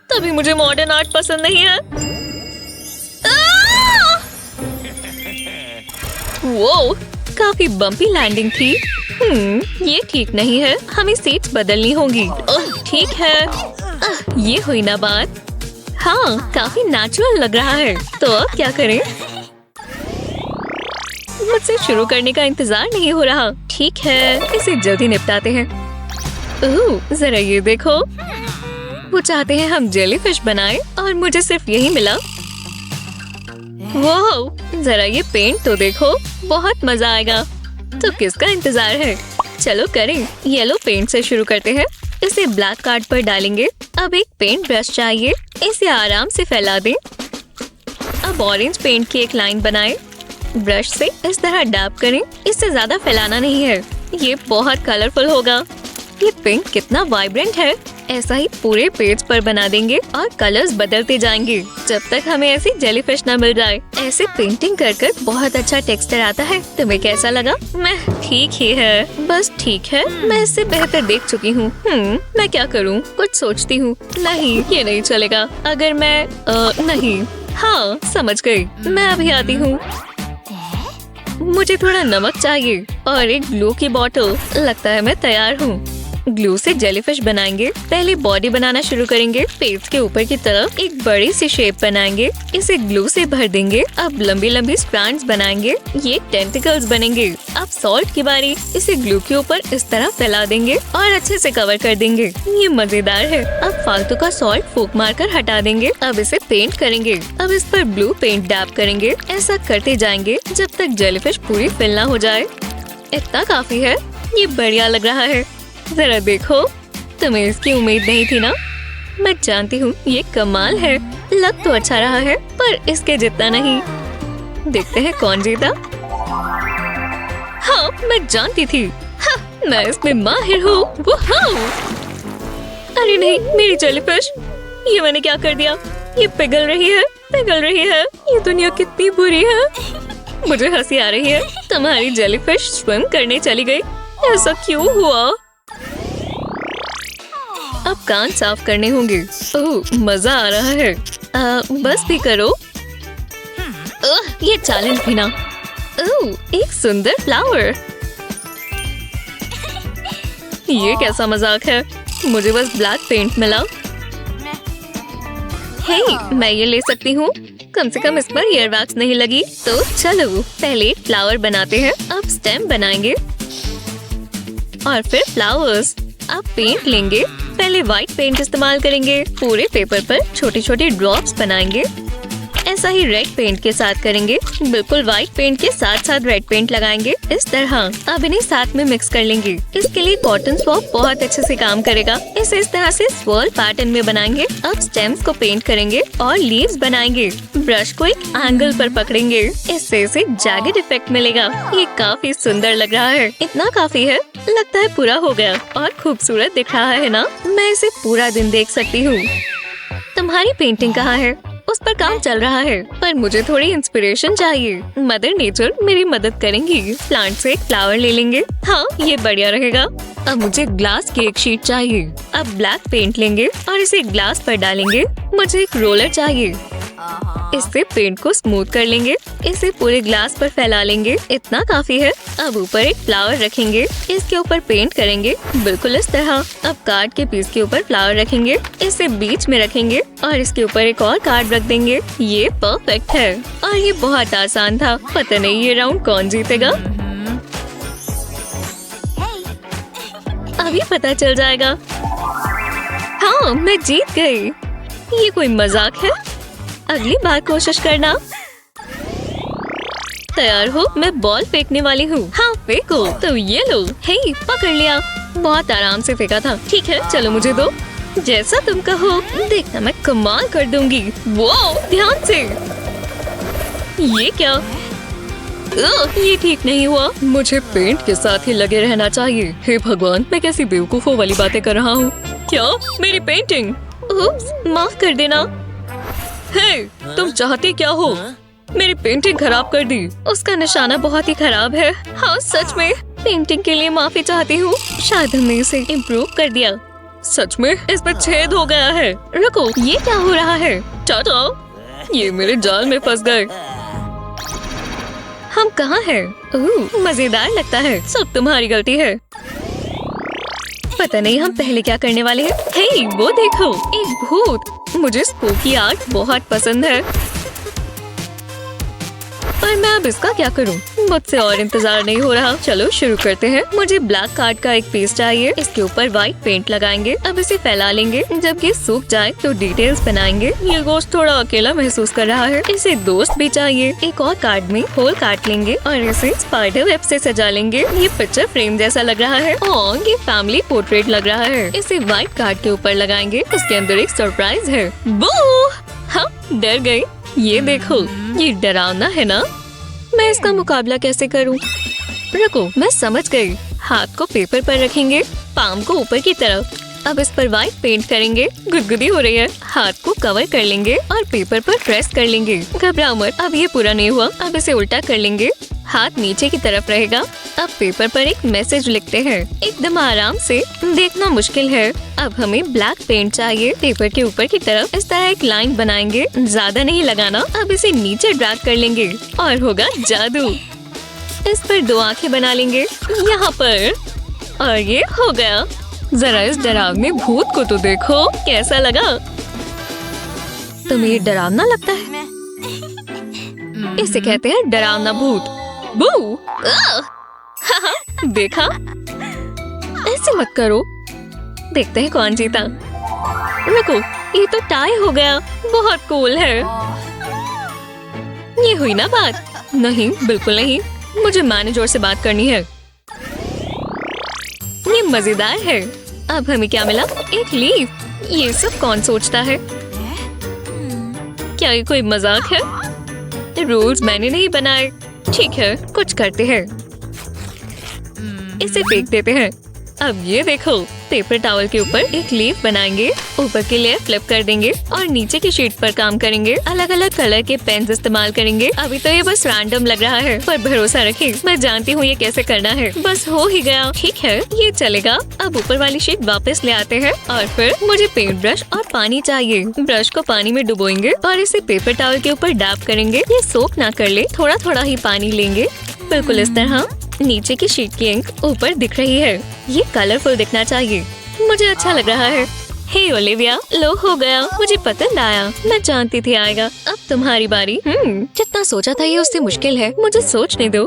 तभी मुझे मॉडर्न आर्ट पसंद नहीं है। वो काफी बम्पी लैंडिंग थी। ये ठीक नहीं है, हमें सीट्स बदलनी होंगी। ओह, ठीक है। ये हुई ना बात। हाँ, काफी नेचुरल लग रहा है। तो अब क्या करें? मुझसे शुरू करने का इंतजार नहीं हो रहा। ठीक है, इसे जल्दी निपटाते हैं। ओह, जरा ये देखो। वो चाहते हैं हम जेलीफिश बनाएं और मुझे सिर्फ यही मिला। वाह, जरा ये पेंट तो देखो, बहुत मजा आएगा। तो किसका इंतजार है? चलो करें। येलो पेंट से शुरू करते हैं। इसे ब्लैक कार्ड पर डालेंगे। अब एक पेंट ब्रश चाहिए, इसे आराम से फैला दें। अब ऑरेंज पेंट की एक लाइन बनाएं। ब्रश से इस तरह डैब करें। इससे ज्यादा फैलाना नहीं है, ये बहुत कलरफुल होगा। ये पिंक कितना वाइब्रेंट है। ऐसा ही पूरे पेज पर बना देंगे और कलर्स बदलते जाएंगे जब तक हमें ऐसी जेलीफिश न मिल जाए। ऐसे पेंटिंग कर कर बहुत अच्छा टेक्सचर आता है। तुम्हें कैसा लगा? मैं ठीक ही है, बस ठीक है। मैं इससे बेहतर देख चुकी हूँ। मैं क्या करूँ? कुछ सोचती हूँ। नहीं, ये नहीं चलेगा। अगर मैं नहीं, हाँ समझ गई। मैं अभी आती हूँ। मुझे थोड़ा नमक चाहिए और एक ग्लू की बोतल। लगता है मैं तैयार हूँ। ग्लू से जेलीफिश बनाएंगे। पहले बॉडी बनाना शुरू करेंगे। फेस के ऊपर की तरफ एक बड़ी सी शेप बनाएंगे। इसे ग्लू से भर देंगे। अब लंबी लंबी स्ट्रैंड्स बनाएंगे। ये टेंटिकल्स बनेंगे। अब सॉल्ट की बारी। इसे ग्लू के ऊपर इस तरह फैला देंगे और अच्छे से कवर कर देंगे। ये मजेदार है। अब फालतू का सॉल्ट फूंक मारकर हटा देंगे। अब इसे पेंट करेंगे। अब इस पर ब्लू पेंट डैब करेंगे। ऐसा करते जाएंगे जब तक जेलीफिश पूरी फिल ना हो जाए। इतना काफी है। ये बढ़िया लग रहा है। जरा देखो, तुम्हें इसकी उम्मीद नहीं थी ना? मैं जानती हूँ ये कमाल है। लग तो अच्छा रहा है, पर इसके जितना नहीं। देखते हैं कौन जीता। हाँ, मैं जानती थी। हाँ, मैं इसमें माहिर हूँ। अरे नहीं, मेरी जेलीफिश। ये मैंने क्या कर दिया? ये पिघल रही है, पिघल रही है। ये दुनिया कितनी बुरी है। मुझे हंसी आ रही है। तुम्हारी जेलीफिश स्विम करने चली गई। ऐसा क्यों हुआ? अब कान साफ करने होंगे। ओह, मजा आ रहा है। बस भी करो। ये चैलेंज भी ना। ओह, एक सुंदर फ्लावर। ये कैसा मजाक है? मुझे बस ब्लैक पेंट मिला। हे, मैं ये ले सकती हूँ। कम से कम इस पर ईयर वैक्स नहीं लगी। तो चलो पहले फ्लावर बनाते हैं। अब स्टेम बनाएंगे और फिर फ्लावर्स। अब पेंट लेंगे। पहले व्हाइट पेंट इस्तेमाल करेंगे। पूरे पेपर पर छोटे छोटे ड्रॉप्स बनाएंगे। ऐसा ही रेड पेंट के साथ करेंगे। बिल्कुल व्हाइट पेंट के साथ साथ रेड पेंट लगाएंगे इस तरह। अब इन्हें साथ में मिक्स कर लेंगे। इसके लिए कॉटन स्वॉप बहुत अच्छे से काम करेगा। इसे इस तरह से स्वर्ल पैटर्न में बनाएंगे। अब स्टेम्स को पेंट करेंगे और लीव्स बनाएंगे। ब्रश को एक एंगल पर पकड़ेंगे। इससे इसे जैगेड इफेक्ट मिलेगा। ये काफी सुंदर लग रहा है। इतना काफी है। लगता है पूरा हो गया और खूबसूरत दिख रहा है ना? मैं इसे पूरा दिन देख सकती हूँ। तुम्हारी पेंटिंग कहाँ है? उस पर काम चल रहा है, पर मुझे थोड़ी इंस्पिरेशन चाहिए। मदर नेचर मेरी मदद करेंगी। प्लांट से एक फ्लावर ले लेंगे। हाँ, ये बढ़िया रहेगा। अब मुझे ग्लास की एक शीट चाहिए। अब ब्लैक पेंट लेंगे और इसे ग्लास पर डालेंगे। मुझे एक रोलर चाहिए। इससे पेंट को स्मूथ कर लेंगे। इसे पूरे ग्लास पर फैला लेंगे। इतना काफी है। अब ऊपर एक फ्लावर रखेंगे। इसके ऊपर पेंट करेंगे बिल्कुल इस तरह। अब कार्ड के पीस के ऊपर फ्लावर रखेंगे। इसे बीच में रखेंगे और इसके ऊपर एक और कार्ड रख देंगे। ये परफेक्ट है और ये बहुत आसान था। पता नहीं ये राउंड कौन जीतेगा। अभी पता चल जाएगा। हाँ, मैं जीत गई। ये कोई मजाक है? अगली बार कोशिश करना। तैयार हो? मैं बॉल फेंकने वाली हूँ। हाँ, फेंको। तो ये लो। हे, पकड़ लिया। बहुत आराम से फेंका था। ठीक है, चलो मुझे दो। जैसा तुम कहो। देखना, मैं कमाल कर दूंगी। वो ध्यान से। ये क्या? ये ठीक नहीं हुआ। मुझे पेंट के साथ ही लगे रहना चाहिए। हे भगवान, मैं कैसी बेवकूफों वाली बातें कर रहा हूँ। क्या? मेरी पेंटिंग? उप्स, माफ कर देना। हे, तुम चाहती क्या हो? मेरी पेंटिंग खराब कर दी। उसका निशाना बहुत ही खराब है। हाँ, सच में। पेंटिंग के लिए माफी चाहती हूँ। शायद हमने इसे इम्प्रूव कर दिया। सच में इसमें छेद हो गया है। रुको, ये क्या हो रहा है? टाटा, ये मेरे जाल में फंस गए। हम कहाँ हैं? ओह, मजेदार लगता है। सब तुम्हारी गलती है। पता नहीं हम पहले क्या करने वाले हैं। हे, वो देखो, एक भूत। मुझे स्पूकी आर्ट बहुत पसंद है, पर मैं अब इसका क्या करूं? मुझसे और इंतजार नहीं हो रहा। चलो शुरू करते हैं। मुझे ब्लैक कार्ड का एक पीस चाहिए। इसके ऊपर व्हाइट पेंट लगाएंगे। अब इसे फैला लेंगे। जब ये सूख जाए तो डिटेल्स बनाएंगे। ये गोश्त थोड़ा अकेला महसूस कर रहा है। इसे दोस्त भी चाहिए। एक और कार्ड में होल काट लेंगे और इसे स्पाइडर वेब से सजा लेंगे। ये पिक्चर फ्रेम जैसा लग रहा है और ये फैमिली पोर्ट्रेट लग रहा है। इसे व्हाइट कार्ड के ऊपर लगाएंगे। इसके अंदर एक सरप्राइज है। बू! हाँ, डर गई। ये देखो, ये डरावना है ना? मैं इसका मुकाबला कैसे करूं? रुको, मैं समझ गई। हाथ को पेपर पर रखेंगे, पाम को ऊपर की तरफ। अब इस पर व्हाइट पेंट करेंगे। गुदगुदी हो रही है। हाथ को कवर कर लेंगे और पेपर पर प्रेस कर लेंगे। घबराओ मत, अब ये पूरा नहीं हुआ। अब इसे उल्टा कर लेंगे। हाथ नीचे की तरफ रहेगा। अब पेपर पर एक मैसेज लिखते हैं, एकदम आराम से। देखना मुश्किल है। अब हमें ब्लैक पेंट चाहिए। पेपर के ऊपर की तरफ इस तरह एक लाइन बनाएंगे। ज्यादा नहीं लगाना। अब इसे नीचे ड्रैग कर लेंगे और होगा जादू। इस पर दो आंखें बना लेंगे यहाँ पर, और ये हो गया। जरा इस डरावने भूत को तो देखो, कैसा लगा? तुम्हें ये डरावना लगता है? इसे कहते हैं डरावना भूत। बू! देखा? ऐसे मत करो। देखते हैं कौन जीता। रुको, ये तो टाई हो गया। बहुत कूल है। ये हुई ना बात? नहीं, बिल्कुल नहीं। मुझे मैनेजर से बात करनी है। ये मजेदार है। अब हमें क्या मिला? एक लीफ। ये सब कौन सोचता है? क्या ये कोई मजाक है? रूल्स मैंने नहीं बनाए। ठीक है, कुछ करते हैं। इसे फेंक देते हैं। अब ये देखो, पेपर टॉवल के ऊपर एक लीफ बनाएंगे। ऊपर की लेयर फ्लिप कर देंगे और नीचे की शीट पर काम करेंगे। अलग अलग कलर के पेन्स इस्तेमाल करेंगे। अभी तो ये बस रैंडम लग रहा है, पर भरोसा रखिए, मैं जानती हूँ ये कैसे करना है। बस हो ही गया। ठीक है, ये चलेगा। अब ऊपर वाली शीट वापस ले आते हैं और फिर मुझे पेंट ब्रश और पानी चाहिए। ब्रश को पानी में डुबोएंगे और इसे पेपर टॉवल के ऊपर डैप करेंगे। ये सोक ना कर ले, थोड़ा थोड़ा ही पानी लेंगे। बिल्कुल इस तरह। नीचे की शीट की इंक ऊपर दिख रही है। ये कलरफुल दिखना चाहिए। मुझे अच्छा लग रहा है। हे ओलिविया, लो हो गया। मुझे पसंद आया। मैं जानती थी आएगा। अब तुम्हारी बारी। जितना सोचा था ये उससे मुश्किल है। मुझे सोचने दो।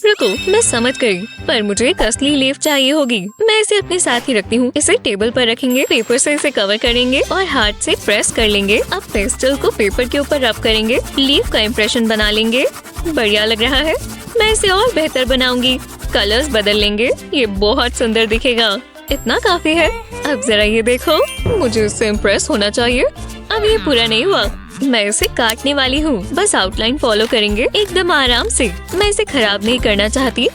रुको, मैं समझ गई, पर मुझे एक असली लीफ चाहिए होगी। मैं इसे अपने साथ ही रखती हूँ। इसे टेबल पर रखेंगे। पेपर से इसे कवर करेंगे और हाथ से प्रेस कर लेंगे। अब पेस्टल को पेपर के ऊपर रब करेंगे। लीफ का इम्प्रेशन बना लेंगे। बढ़िया लग रहा है। मैं इसे और बेहतर बनाऊंगी। कलर्स बदल लेंगे। ये बहुत सुंदर दिखेगा। इतना काफी है। अब जरा ये देखो, मुझे इससे इम्प्रेस होना चाहिए। अब ये पूरा नहीं हुआ। मैं इसे काटने वाली हूँ। बस आउटलाइन फॉलो करेंगे एकदम आराम से। मैं इसे खराब नहीं करना चाहती।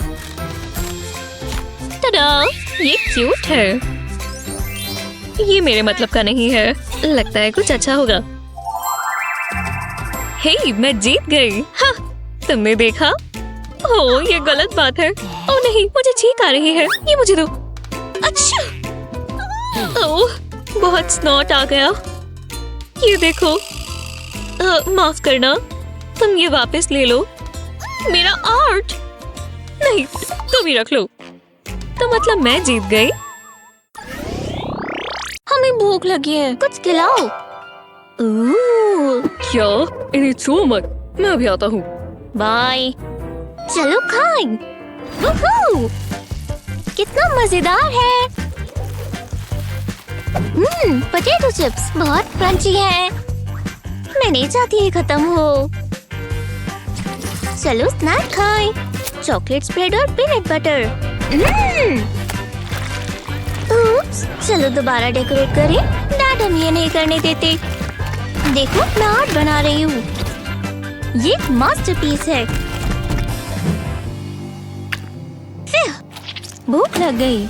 टडा! ये क्यूट है। ये मेरे मतलब का नहीं है। लगता है कुछ अच्छा होगा। हे, मैं जीत गई। हाँ, तुमने देखा? ओह, ये गलत बात है। ओह नहीं, मुझे छींक आ रही है। ये मुझे दो। अच्छा। ओह, बहुत स्नॉट आ गया। ये देखो। माफ करना, तुम ये वापस ले लो। मेरा आर्ट। नहीं, तुम ही रख लो। तो मतलब मैं जीत गई। हमें भूख लगी है, कुछ खिलाओ। क्या? इन्हें छुओ मत, मैं अभी आता हूँ। बाय। चलो खाएं। वूहू! कितना मजेदार है। पोटैटो चिप्स बहुत क्रंची है। मैं नहीं चाहती ये खत्म हो। चलो स्नैक खाएं। चॉकलेट स्प्रेड और पीनट बटर। उप्स, चलो दोबारा डेकोरेट करें। डैड हम ये नहीं करने देते। देखो, मैं आर्ट बना रही हूँ। ये एक मास्टरपीस है। भूख लग गई।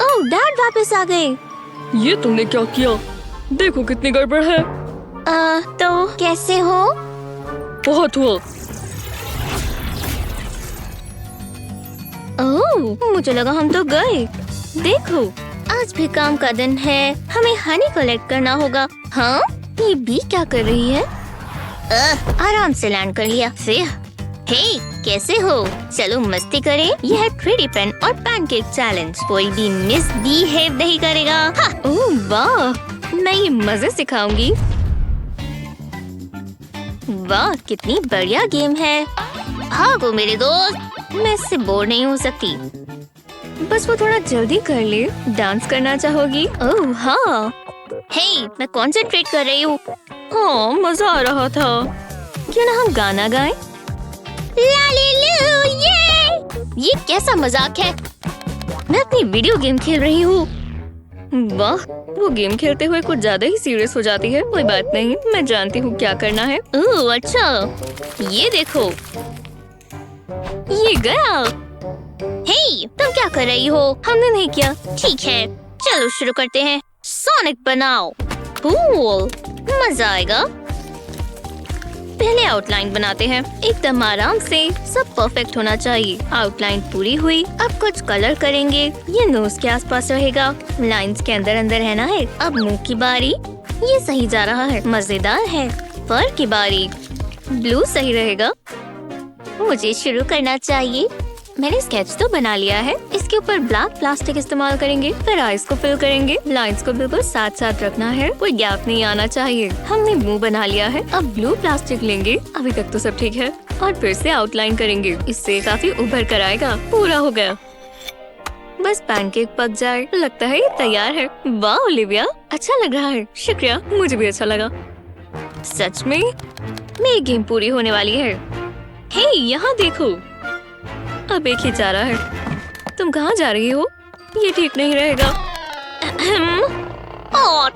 ओह, डैड वापस आ गए। ये तुमने क्या किया? देखो कितनी गड़बड़ है। तो कैसे हो? बहुत हुआ। ओह, मुझे लगा हम तो गए। देखो, आज भी काम का दिन है। हमें हनी कलेक्ट करना होगा। हाँ, ये बी क्या कर रही है? आराम से लैंड कर लिया। हे, कैसे हो? चलो मस्ती करें। यह है 3D पेन और पैनकेक चैलेंज। कोई भी मिसबिहेव नहीं करेगा। हाँ। ओह वाह, मैं ये मजे सिखाऊंगी। वाह, कितनी बढ़िया गेम है। भागो मेरे दोस्त, मैं इससे बोर नहीं हो सकती। बस वो थोड़ा जल्दी कर ले। डांस करना चाहोगी? ओह हाँ। हे, मैं कंसंट्रेट कर रही हूँ। हाँ, मजा आ रहा था। क्यों ना हम गाना गाएं? लालीलू, ये कैसा मजाक है? मैं अपनी वीडियो गेम खेल रही हूँ। वाह, वो गेम खेलते हुए कुछ ज्यादा ही सीरियस हो जाती है। कोई बात नहीं, मैं जानती हूँ क्या करना है। ओह अच्छा, ये देखो, ये गया। हे, तुम क्या कर रही हो? हमने नहीं किया। ठीक है, चलो शुरू करते हैं। सोनिक बनाओ। कूल, मजा आएगा। पहले आउटलाइन बनाते हैं, एकदम आराम से। सब परफेक्ट होना चाहिए। आउटलाइन पूरी हुई। अब कुछ कलर करेंगे। ये नोज के आसपास रहेगा। लाइंस के अंदर अंदर रहना है। अब मुंह की बारी। ये सही जा रहा है, मजेदार है। फर की बारी। ब्लू सही रहेगा। मुझे शुरू करना चाहिए। मैंने स्केच तो बना लिया है। इसके ऊपर ब्लैक प्लास्टिक इस्तेमाल करेंगे। फिर आइज को फिल करेंगे। लाइंस को बिल्कुल साथ साथ रखना है। कोई गैप नहीं आना चाहिए। हमने मुंह बना लिया है। अब ब्लू प्लास्टिक लेंगे। अभी तक तो सब ठीक है। और फिर से आउटलाइन करेंगे। इससे काफी उभर कर आएगा। पूरा हो गया। बस पैनकेक पक जाए। लगता है ये तैयार है। वाह ओलिविया, अच्छा लग रहा है। शुक्रिया, मुझे भी अच्छा लगा। सच में मेरी गेम पूरी होने वाली है। हे, यहाँ देखो, अब एक ही चारा है। तुम कहाँ जा रही हो? ये ठीक नहीं रहेगा।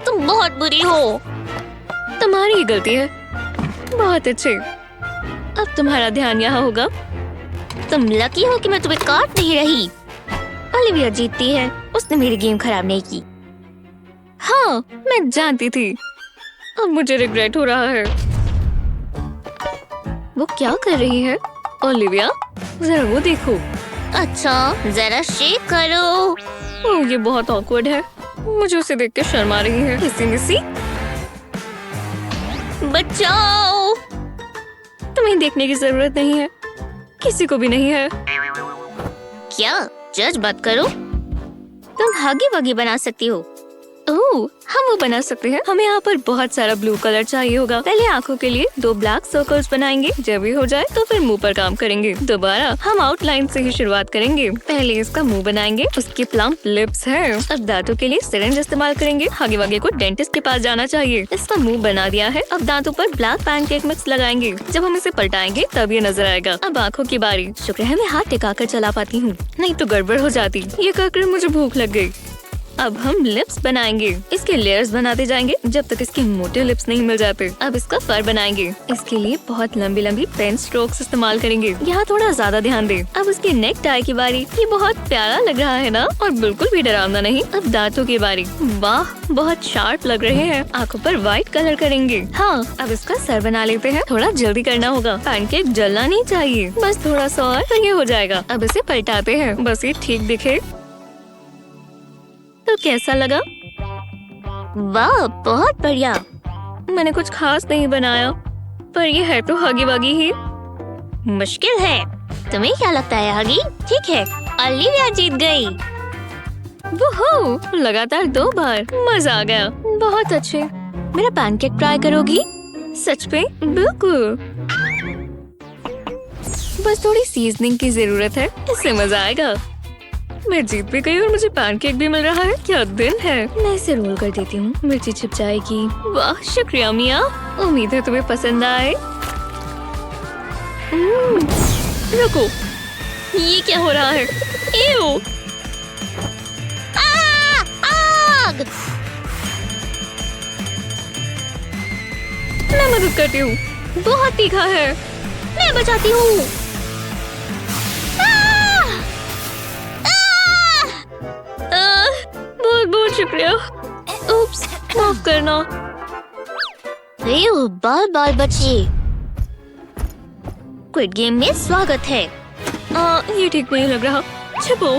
तुम बहुत बुरी हो। तुम्हारी ही गलती है। बहुत अच्छे। अब तुम्हारा ध्यान यहाँ होगा। तुम लकी हो कि मैं तुम्हें काट नहीं रही। ओलिविया जीतती है। उसने मेरी गेम खराब नहीं की। हाँ, मैं जानती थी। अब मुझे रिग्रेट हो रहा है। वो क्या कर रही है? ओलिविया, जरा वो देखो। अच्छा, जरा शेक करो। ओह, ये बहुत ऑकवर्ड है। मुझे उसे देख के शर्म आ रही है। किसी मिसी, बचाओ। तुम्हें देखने की जरूरत नहीं है। किसी को भी नहीं है। क्या? जज मत करो। तुम हगी वगी बना सकती हो। ओह, हम वो बना सकते हैं। हमें यहाँ पर बहुत सारा ब्लू कलर चाहिए होगा। पहले आँखों के लिए 2 ब्लैक सर्कल्स बनाएंगे। जब ये हो जाए तो फिर मुंह पर काम करेंगे। दोबारा हम आउटलाइन से ही शुरुआत करेंगे। पहले इसका मुंह बनाएंगे। उसके प्लम्प लिप्स है। अब दांतों के लिए सिरिंज इस्तेमाल करेंगे। आगे वागे को डेंटिस्ट के पास जाना चाहिए। इसका मुंह बना दिया है। अब दांतों पर ब्लैक पैनकेक मिक्स लगाएंगे। जब हम इसे पलटाएंगे तब ये नजर आएगा। अब आँखों की बारी। शुक्र है मैं हाथ टिका कर चला पाती हूँ, नहीं तो गड़बड़ हो जाती। ये कहकर मुझे भूख लग गई। अब हम लिप्स बनाएंगे। इसके लेयर्स बनाते जाएंगे जब तक इसके मोटे लिप्स नहीं मिल जाते। अब इसका फर बनाएंगे। इसके लिए बहुत लंबी लंबी पेन स्ट्रोक्स इस्तेमाल करेंगे। यहाँ थोड़ा ज्यादा ध्यान दें। अब उसकी नेक टाई की बारी। ये बहुत प्यारा लग रहा है ना, और बिल्कुल भी डरावना नहीं। अब दांतों की बारी। वाह, बहुत शार्प लग रहे हैं। आंखों पर व्हाइट कलर करेंगे। हाँ, अब इसका सर बना लेते हैं। थोड़ा जल्दी करना होगा, पैनकेक जलना नहीं चाहिए। बस थोड़ा सा और तो ये हो जाएगा। अब इसे पलटाते हैं, बस ये ठीक दिखे। तो कैसा लगा? वाह, बहुत बढ़िया। मैंने कुछ खास नहीं बनाया, पर ये है तो हगी वगी ही। मुश्किल है। तुम्हें क्या लगता है हगी? ठीक है, ओलिविया जीत गई। वोहो, लगातार 2 बार। मजा आ गया। बहुत अच्छे। मेरा पैनकेक ट्राई करोगी? सच में? बिल्कुल। बस थोड़ी सीजनिंग की जरूरत है, इससे मजा आएगा। मैं जीत भी गई और मुझे पैनकेक भी मिल रहा है। क्या दिन है। मैं इसे रोल कर देती हूँ, मिर्ची छिप जाएगी। वाह, शुक्रिया मिया। उम्मीद है तुम्हें पसंद आए। रुको, ये क्या हो रहा है? एओ! आग! मैं मदद करती हूँ। बहुत तीखा है। मैं बचाती हूँ। बहुत बहुत शुक्रिया। उप्स, माफ करना। बाल बाल बच्चे, क्विड गेम में स्वागत है। ये ठीक नहीं लग रहा। छिपो।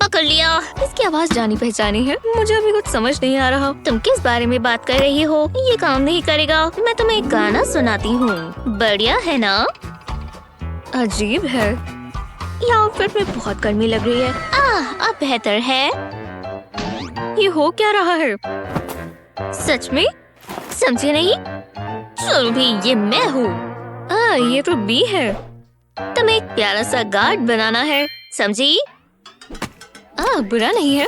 पकड़ लिया। इसकी आवाज जानी पहचानी है। मुझे अभी कुछ समझ नहीं आ रहा। तुम किस बारे में बात कर रही हो? ये काम नहीं करेगा। मैं तुम्हें एक गाना सुनाती हूँ। बढ़िया है ना? अजीब है। ये आउटफिट में बहुत गर्मी लग रही है। अब बेहतर है। ये हो क्या रहा है? सच में? समझे नहीं? चलो भी, ये मैं हूँ। ये तो बी है। तुम्हें एक प्यारा सा गार्ड बनाना है, समझी? बुरा नहीं है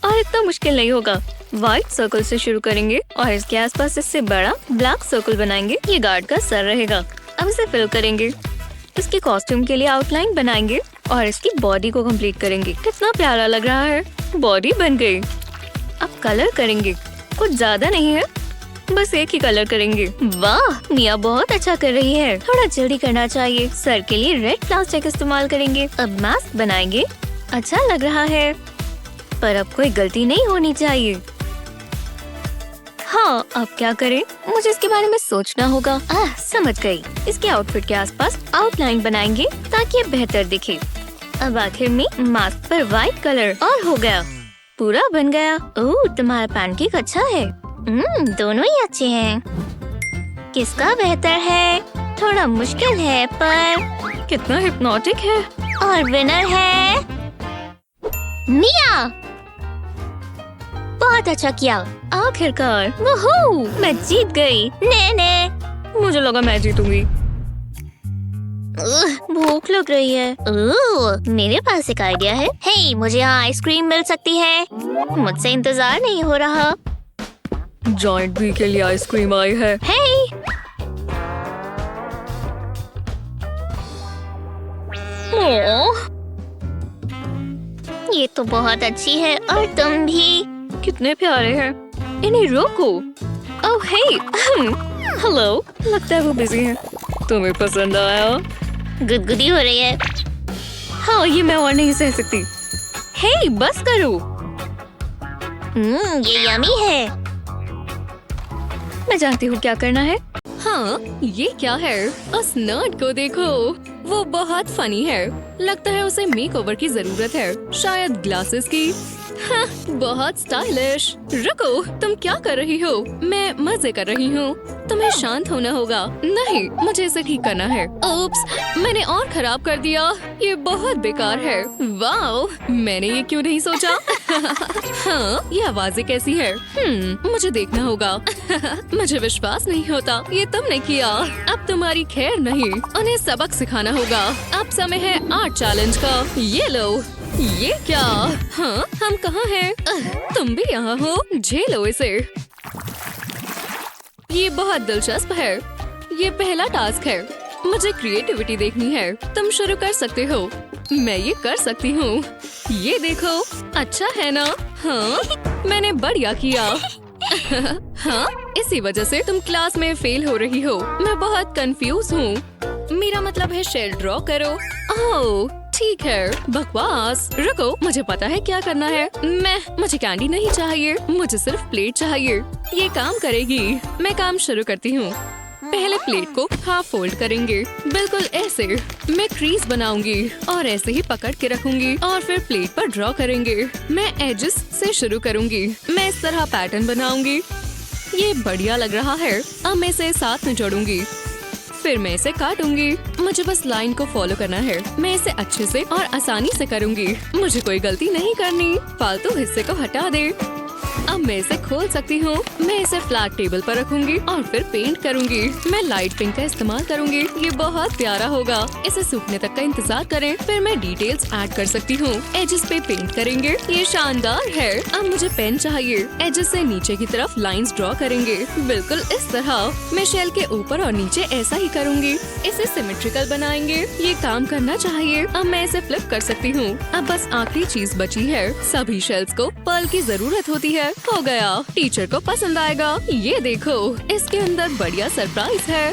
और इतना मुश्किल नहीं होगा। व्हाइट सर्कल से शुरू करेंगे और इसके आसपास इससे बड़ा ब्लैक सर्कल बनाएंगे। ये गार्ड का सर रहेगा। अब इसे फिल करेंगे। इसके कॉस्ट्यूम के लिए आउटलाइन बनाएंगे और इसकी बॉडी को कंप्लीट करेंगे। कितना प्यारा लग रहा है। बॉडी बन गई। अब कलर करेंगे। कुछ ज्यादा नहीं है, बस एक ही कलर करेंगे। वाह, मिया बहुत अच्छा कर रही है। थोड़ा जल्दी करना चाहिए। सर के लिए रेड प्लास्टिक इस्तेमाल करेंगे। अब मास्क बनाएंगे। अच्छा लग रहा है, पर अब कोई गलती नहीं होनी चाहिए। हाँ, अब क्या करें? मुझे इसके बारे में सोचना होगा। समझ गई। इसके आउटफिट के आसपास आउटलाइन बनाएंगे ताकि ये बेहतर दिखे। अब आखिर में मास्क पर व्हाइट कलर और हो गया। पूरा बन गया। ओह, तुम्हारा पैनकेक अच्छा है। दोनों ही अच्छे हैं। किसका बेहतर है? थोड़ा मुश्किल है, पर कितना हिप्नोटिक है। और विनर है मिया। बहुत अच्छा किया। आखिरकार। वूहू, मैं जीत गई। ने मुझे लगा मैं जीतूंगी। भूख लग रही है। मेरे पास एक आइडिया है। हे, मुझे यहाँ आइसक्रीम मिल सकती है। मुझसे इंतजार नहीं हो रहा। जॉइंट बी के लिए आइसक्रीम आई है। हे, ये तो बहुत अच्छी है। और तुम भी। कितने प्यारे हैं। इन्हें रोको। ओह हे, हेलो। लगता है वो बिजी है। तुम्हें पसंद आया? गुदगुदी हो रही है। हाँ, ये मैं और नहीं सह सकती। हे, बस करो। ये यमी है। मैं जानती हूँ क्या करना है। हाँ, ये क्या है? उस नर्ड को देखो, वो बहुत फनी है। लगता है उसे मेकओवर की जरूरत है, शायद ग्लासेस की। हाँ, बहुत स्टाइलिश। रुको, तुम क्या कर रही हो? मैं मजे कर रही हूँ। तुम्हें शांत होना होगा। नहीं, मुझे इसे ठीक करना है। ओप्स, मैंने और खराब कर दिया। ये बहुत बेकार है। वाह, मैंने ये क्यों नहीं सोचा? हाँ, ये आवाजें कैसी है? मुझे देखना होगा। मुझे विश्वास नहीं होता, ये तुमने किया। अब तुम्हारी खैर नहीं, उन्हें सबक सिखाना होगा। अब समय है आर्ट चैलेंज का। ये लो। ये क्या? हाँ, हम कहाँ हैं? तुम भी यहाँ हो? झेलो इसे। ये बहुत दिलचस्प है। ये पहला टास्क है। मुझे क्रिएटिविटी देखनी है। तुम शुरू कर सकते हो। मैं ये कर सकती हूँ। ये देखो, अच्छा है ना? हाँ, मैंने बढ़िया किया। हाँ, इसी वजह से तुम क्लास में फेल हो रही हो। मैं बहुत कंफ्यूज हूँ। मेरा मतलब है शेल ड्रॉ करो। ओह, ठीक है, बकवास। रुको, मुझे पता है क्या करना है। मुझे कैंडी नहीं चाहिए, मुझे सिर्फ प्लेट चाहिए। ये काम करेगी। मैं काम शुरू करती हूँ। पहले प्लेट को हाफ फोल्ड करेंगे, बिल्कुल ऐसे। मैं क्रीज बनाऊंगी और ऐसे ही पकड़ के रखूंगी और फिर प्लेट पर ड्रॉ करेंगे। मैं एजेस से शुरू करूंगी। मैं इस तरह पैटर्न बनाऊंगी। ये बढ़िया लग रहा है। अब मैं इसे साथ में जोड़ूंगी, फिर मैं इसे काटूंगी। मुझे बस लाइन को फॉलो करना है। मैं इसे अच्छे से और आसानी से करूंगी। मुझे कोई गलती नहीं करनी। फालतू हिस्से को हटा दे। अब मैं इसे खोल सकती हूँ। मैं इसे फ्लैट टेबल पर रखूंगी और फिर पेंट करूंगी। मैं लाइट पिंक का इस्तेमाल करूंगी। ये बहुत प्यारा होगा। इसे सूखने तक का इंतजार करें। फिर मैं डिटेल्स ऐड कर सकती हूँ। एजेस पे पेंट करेंगे। ये शानदार है। अब मुझे पेन चाहिए। एजेस से नीचे की तरफ लाइंस ड्रॉ करेंगे, बिल्कुल इस तरह। मैं शेल के ऊपर और नीचे ऐसा ही करूंगी। इसे सिमेट्रिकल बनाएंगे। ये काम करना चाहिए। अब मैं इसे फ्लिप कर सकती हूँ। अब बस आखिरी चीज बची है। सभी शेल्स को पर्ल की जरूरत होती है। हो गया। टीचर को पसंद आएगा। ये देखो, इसके अंदर बढ़िया सरप्राइज है।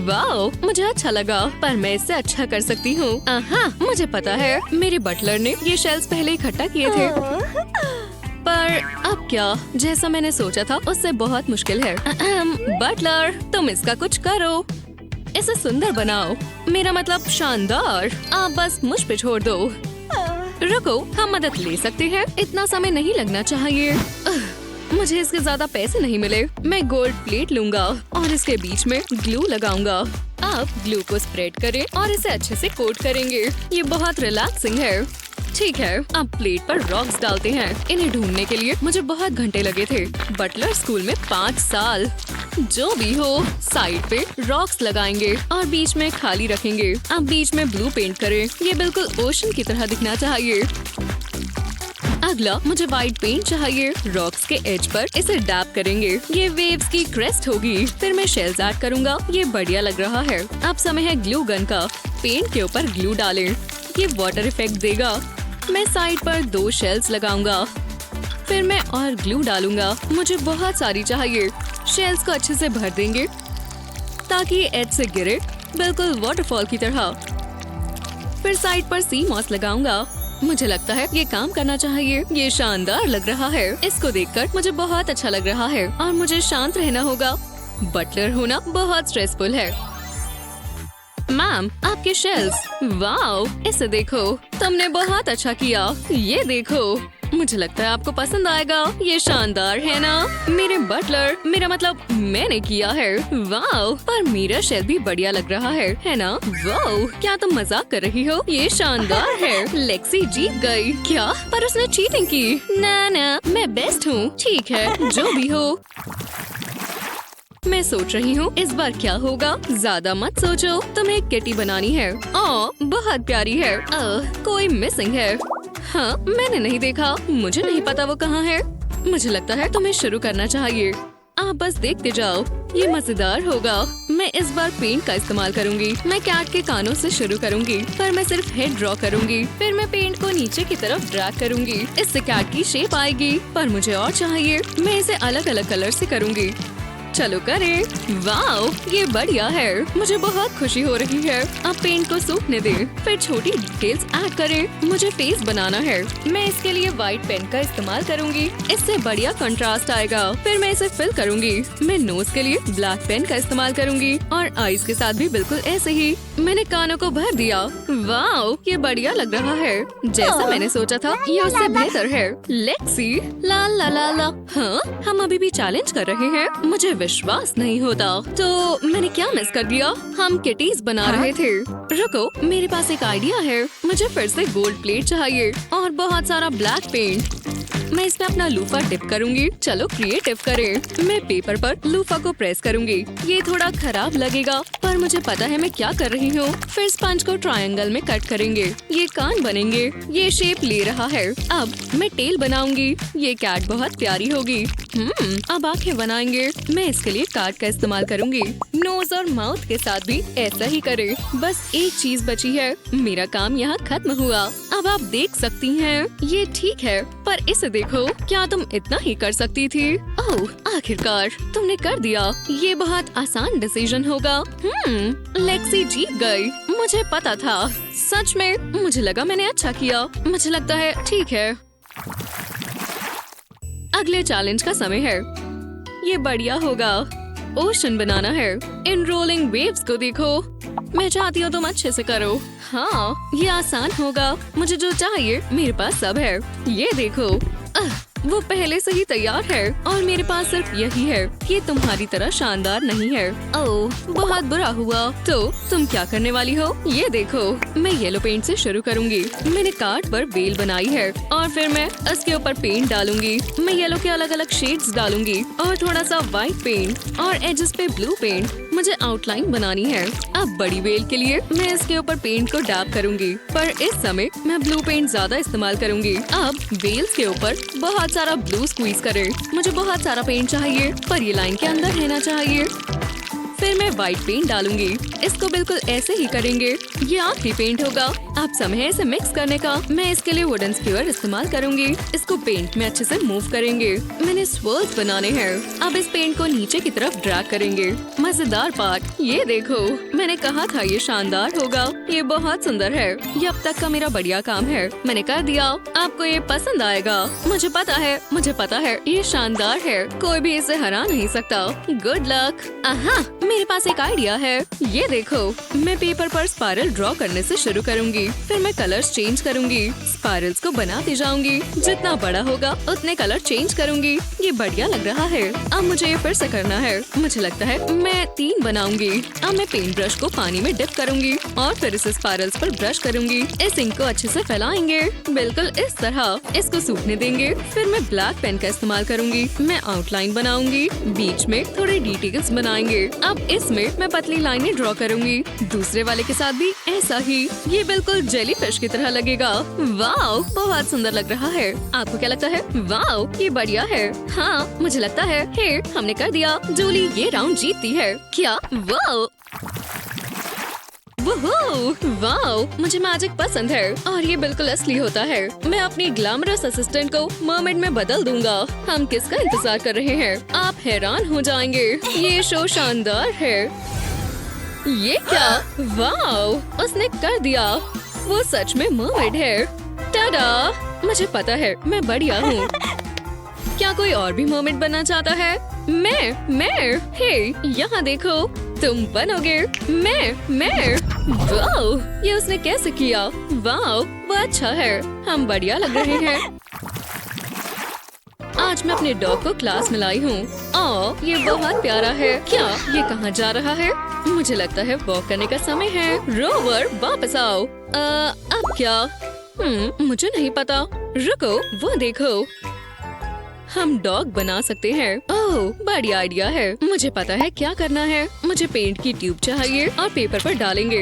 वाओ, मुझे अच्छा लगा, पर मैं इससे अच्छा कर सकती हूँ। मुझे पता है, मेरे बटलर ने ये शेल्स पहले इकट्ठा किए थे। पर अब क्या? जैसा मैंने सोचा था उससे बहुत मुश्किल है। बटलर, तुम इसका कुछ करो। इसे सुंदर बनाओ। मेरा मतलब शानदार। आप बस मुझ पे छोड़ दो। रुको, हम मदद ले सकते हैं। इतना समय नहीं लगना चाहिए। मुझे इसके ज्यादा पैसे नहीं मिले। मैं गोल्ड प्लेट लूंगा और इसके बीच में ग्लू लगाऊंगा। अब ग्लू को स्प्रेड करें और इसे अच्छे से कोट करेंगे। ये बहुत रिलैक्सिंग है। ठीक है, अब प्लेट पर रॉक्स डालते हैं। इन्हें ढूंढने के लिए मुझे बहुत घंटे लगे थे। बटलर स्कूल में 5 साल। जो भी हो, साइड पे रॉक्स लगाएंगे और बीच में खाली रखेंगे। अब बीच में ब्लू पेंट करें। ये बिल्कुल ओशन की तरह दिखना चाहिए। अगला मुझे व्हाइट पेंट चाहिए। रॉक्स के एज पर इसे डैप करेंगे। ये वेव्स की क्रेस्ट होगी। फिर मैं शेल्स ऐड करूंगा। ये बढ़िया लग रहा है। अब समय है ग्लू गन का। पेंट के ऊपर ग्लू डालें। ये वाटर इफेक्ट देगा। मैं साइड पर 2 शेल्स लगाऊंगा। फिर मैं और ग्लू डालूंगा। मुझे बहुत सारी चाहिए। शेल्स को अच्छे से भर देंगे ताकि एज से गिरे, बिल्कुल वाटरफॉल की तरह। फिर साइड पर सी मॉस लगाऊंगा। मुझे लगता है ये काम करना चाहिए। ये शानदार लग रहा है। इसको देखकर मुझे बहुत अच्छा लग रहा है और मुझे शांत रहना होगा। बटलर होना बहुत स्ट्रेसफुल है। मैम, आपके शेल्स। वाओ, इसे देखो, तुमने बहुत अच्छा किया। ये देखो, मुझे लगता है आपको पसंद आएगा। ये शानदार है ना? मेरे बटलर, मेरा मतलब मैंने किया है। वाओ, पर मेरा शेल भी बढ़िया लग रहा है ना? वाओ, क्या तुम मजाक कर रही हो? ये शानदार है। लेक्सी जीत गई। क्या? पर उसने चीटिंग की। ना, मैं बेस्ट हूँ। ठीक है, जो भी हो। मैं सोच रही हूँ इस बार क्या होगा। ज्यादा मत सोचो। तुम्हें एक किटी बनानी है। बहुत प्यारी है। कोई मिसिंग है। हाँ, मैंने नहीं देखा। मुझे नहीं पता वो कहाँ है। मुझे लगता है तुम्हें शुरू करना चाहिए। आप बस देखते जाओ। ये मजेदार होगा। मैं इस बार पेंट का इस्तेमाल करूंगी। मैं कैट के कानों से शुरू करूंगी, पर मैं सिर्फ हेड ड्रॉ करूंगी। फिर मैं पेंट को नीचे की तरफ ड्रैग करूंगी। इससे कैट की शेप आएगी, पर मुझे और चाहिए। मैं इसे अलग अलग कलर से करूंगी। चलो करें। वाओ, ये बढ़िया है। मुझे बहुत खुशी हो रही है। अब पेंट को सूखने दें। फिर छोटी डिटेल्स ऐड करें। मुझे फेस बनाना है। मैं इसके लिए व्हाइट पेन का इस्तेमाल करूंगी। इससे बढ़िया कंट्रास्ट आएगा। फिर मैं इसे फिल करूंगी। मैं नोज के लिए ब्लैक पेन का इस्तेमाल करूंगी और आईज के साथ भी बिल्कुल ऐसे ही। मैंने कानों को भर दिया। वाओ, ये बढ़िया लग रहा है। जैसा मैंने सोचा था, ये उससे बेहतर है। लेक्सी, ला ला ला ला। हाँ, हम अभी भी चैलेंज कर रहे हैं। मुझे विश्वास नहीं होता। तो मैंने क्या मिस कर दिया? हम किटीज बना रहे थे। रुको, मेरे पास एक आइडिया है। मुझे फिर से गोल्ड प्लेट चाहिए और बहुत सारा ब्लैक पेंट। मैं इसमें अपना लूफा डिप करूंगी। चलो क्रिएटिव करें। मैं पेपर पर लूफा को प्रेस करूंगी। ये थोड़ा खराब लगेगा, पर मुझे पता है मैं क्या कर रही हूँ। फिर स्पंज को ट्रायंगल में कट करेंगे। ये कान बनेंगे। ये शेप ले रहा है। अब मैं टेल बनाऊंगी। ये कैट बहुत प्यारी होगी। अब आंखें बनाएंगे। मैं इसके लिए कार्ड का इस्तेमाल करूंगी। नोज और माउथ के साथ भी ऐसा ही करें। बस एक चीज बची है। मेरा काम यहाँ खत्म हुआ। अब आप देख सकती हैं। ये ठीक है, पर इसे देखो। क्या तुम इतना ही कर सकती थी? ओह, आखिरकार तुमने कर दिया। ये बहुत आसान डिसीजन होगा। लेक्सी जीत गई। मुझे पता था। सच में मुझे लगा मैंने अच्छा किया। मुझे लगता है ठीक है। अगले चैलेंज का समय है। ये बढ़िया होगा। ओशन बनाना है। इन रोलिंग वेव्स को देखो। मैं चाहती हूँ तुम अच्छे से करो। हाँ, ये आसान होगा। मुझे जो चाहिए मेरे पास सब है। ये देखो, वो पहले से ही तैयार है और मेरे पास सिर्फ यही है। ये तुम्हारी तरह शानदार नहीं है। ओह, बहुत बुरा हुआ। तो तुम क्या करने वाली हो? ये देखो, मैं येलो पेंट से शुरू करूंगी। मैंने कार्ड पर बेल बनाई है और फिर मैं इसके ऊपर पेंट डालूंगी। मैं येलो के अलग अलग शेड्स डालूंगी और थोड़ा सा व्हाइट पेंट और एजेस पे ब्लू पेंट। मुझे आउटलाइन बनानी है। अब बड़ी बेल के लिए मैं इसके ऊपर पेंट को डैब करूंगी, पर इस समय मैं ब्लू पेंट ज्यादा इस्तेमाल करूंगी। अब बेल्स के ऊपर बहुत सारा ब्लू स्क्वीज करें। मुझे बहुत सारा पेंट चाहिए, पर ये लाइन के अंदर रहना चाहिए। फिर मैं व्हाइट पेंट डालूंगी। इसको बिल्कुल ऐसे ही करेंगे। ये आखिरी पेंट होगा। अब समय है इसे मिक्स करने का। मैं इसके लिए वुडन स्क्यूअर इस्तेमाल करूंगी। इसको पेंट में अच्छे से मूव करेंगे। मैंने स्वर्ल्स बनाने हैं। अब इस पेंट को नीचे की तरफ ड्रैग करेंगे। मजेदार पार्ट, ये देखो, मैंने कहा था ये शानदार होगा। ये बहुत सुंदर है। ये अब तक का मेरा बढ़िया काम है। मैंने कर दिया। आपको ये पसंद आएगा। मुझे पता है ये शानदार है। कोई भी इसे हरा नहीं सकता। Good luck. आहा, मेरे पास एक आइडिया है। ये देखो, मैं पेपर पर स्पाइरल ड्रॉ करने से शुरू करूंगी। फिर मैं कलर्स चेंज करूंगी। स्पाइरल्स को बनाती जाऊंगी। जितना बड़ा होगा उतने कलर चेंज करूंगी। ये बढ़िया लग रहा है। अब मुझे ये फिर से करना है। मुझे लगता है मैं 3 बनाऊंगी। अब मैं पेंट ब्रश को पानी में डिप करूंगी और फिर इसे स्पाइरल्स पर ब्रश करूंगी। इस इंक को अच्छे से फैलाएंगे, बिल्कुल इस तरह। इसको सूखने देंगे। फिर मैं ब्लैक पेन का इस्तेमाल करूंगी। मैं आउटलाइन बनाऊंगी। बीच में थोड़े डिटेल्स बनाएंगे। अब इसमें मैं पतली लाइनें ड्रॉ करूंगी। दूसरे वाले के साथ भी ऐसा ही। ये बिल्कुल जेलीफिश की तरह लगेगा। वाओ, बहुत सुंदर लग रहा है। आपको क्या लगता है? वाओ, ये बढ़िया है। हाँ, मुझे लगता है। हे, हमने कर दिया। जूली ये राउंड जीतती है। क्या? वाओ, वाओ, मुझे मैजिक पसंद है और ये बिल्कुल असली होता है। मैं अपनी ग्लैमरस असिस्टेंट को मर्मेड में बदल दूंगा। हम किसका इंतजार कर रहे हैं? आप हैरान हो जाएंगे। ये शो शानदार है। ये क्या? वाओ, उसने कर दिया। वो सच में मर्मेड है। टाडा, मुझे पता है मैं बढ़िया हूँ। क्या कोई और भी मर्मेड बनना चाहता है? मैं। हे, यहाँ देखो, तुम बनोगे। मैं। वाओ, ये उसने कैसे किया? वाओ, वो अच्छा है। हम बढ़िया लग रहे हैं। आज मैं अपने डॉग को क्लास में लाई हूँ। ओह, ये बहुत प्यारा है। क्या ये कहाँ जा रहा है? मुझे लगता है वॉक करने का समय है। रोवर, वापस आओ। अब क्या? मुझे नहीं पता। रुको, वो देखो, हम डॉग बना सकते हैं। ओह, बढ़िया आइडिया है। मुझे पता है क्या करना है। मुझे पेंट की ट्यूब चाहिए और पेपर पर डालेंगे।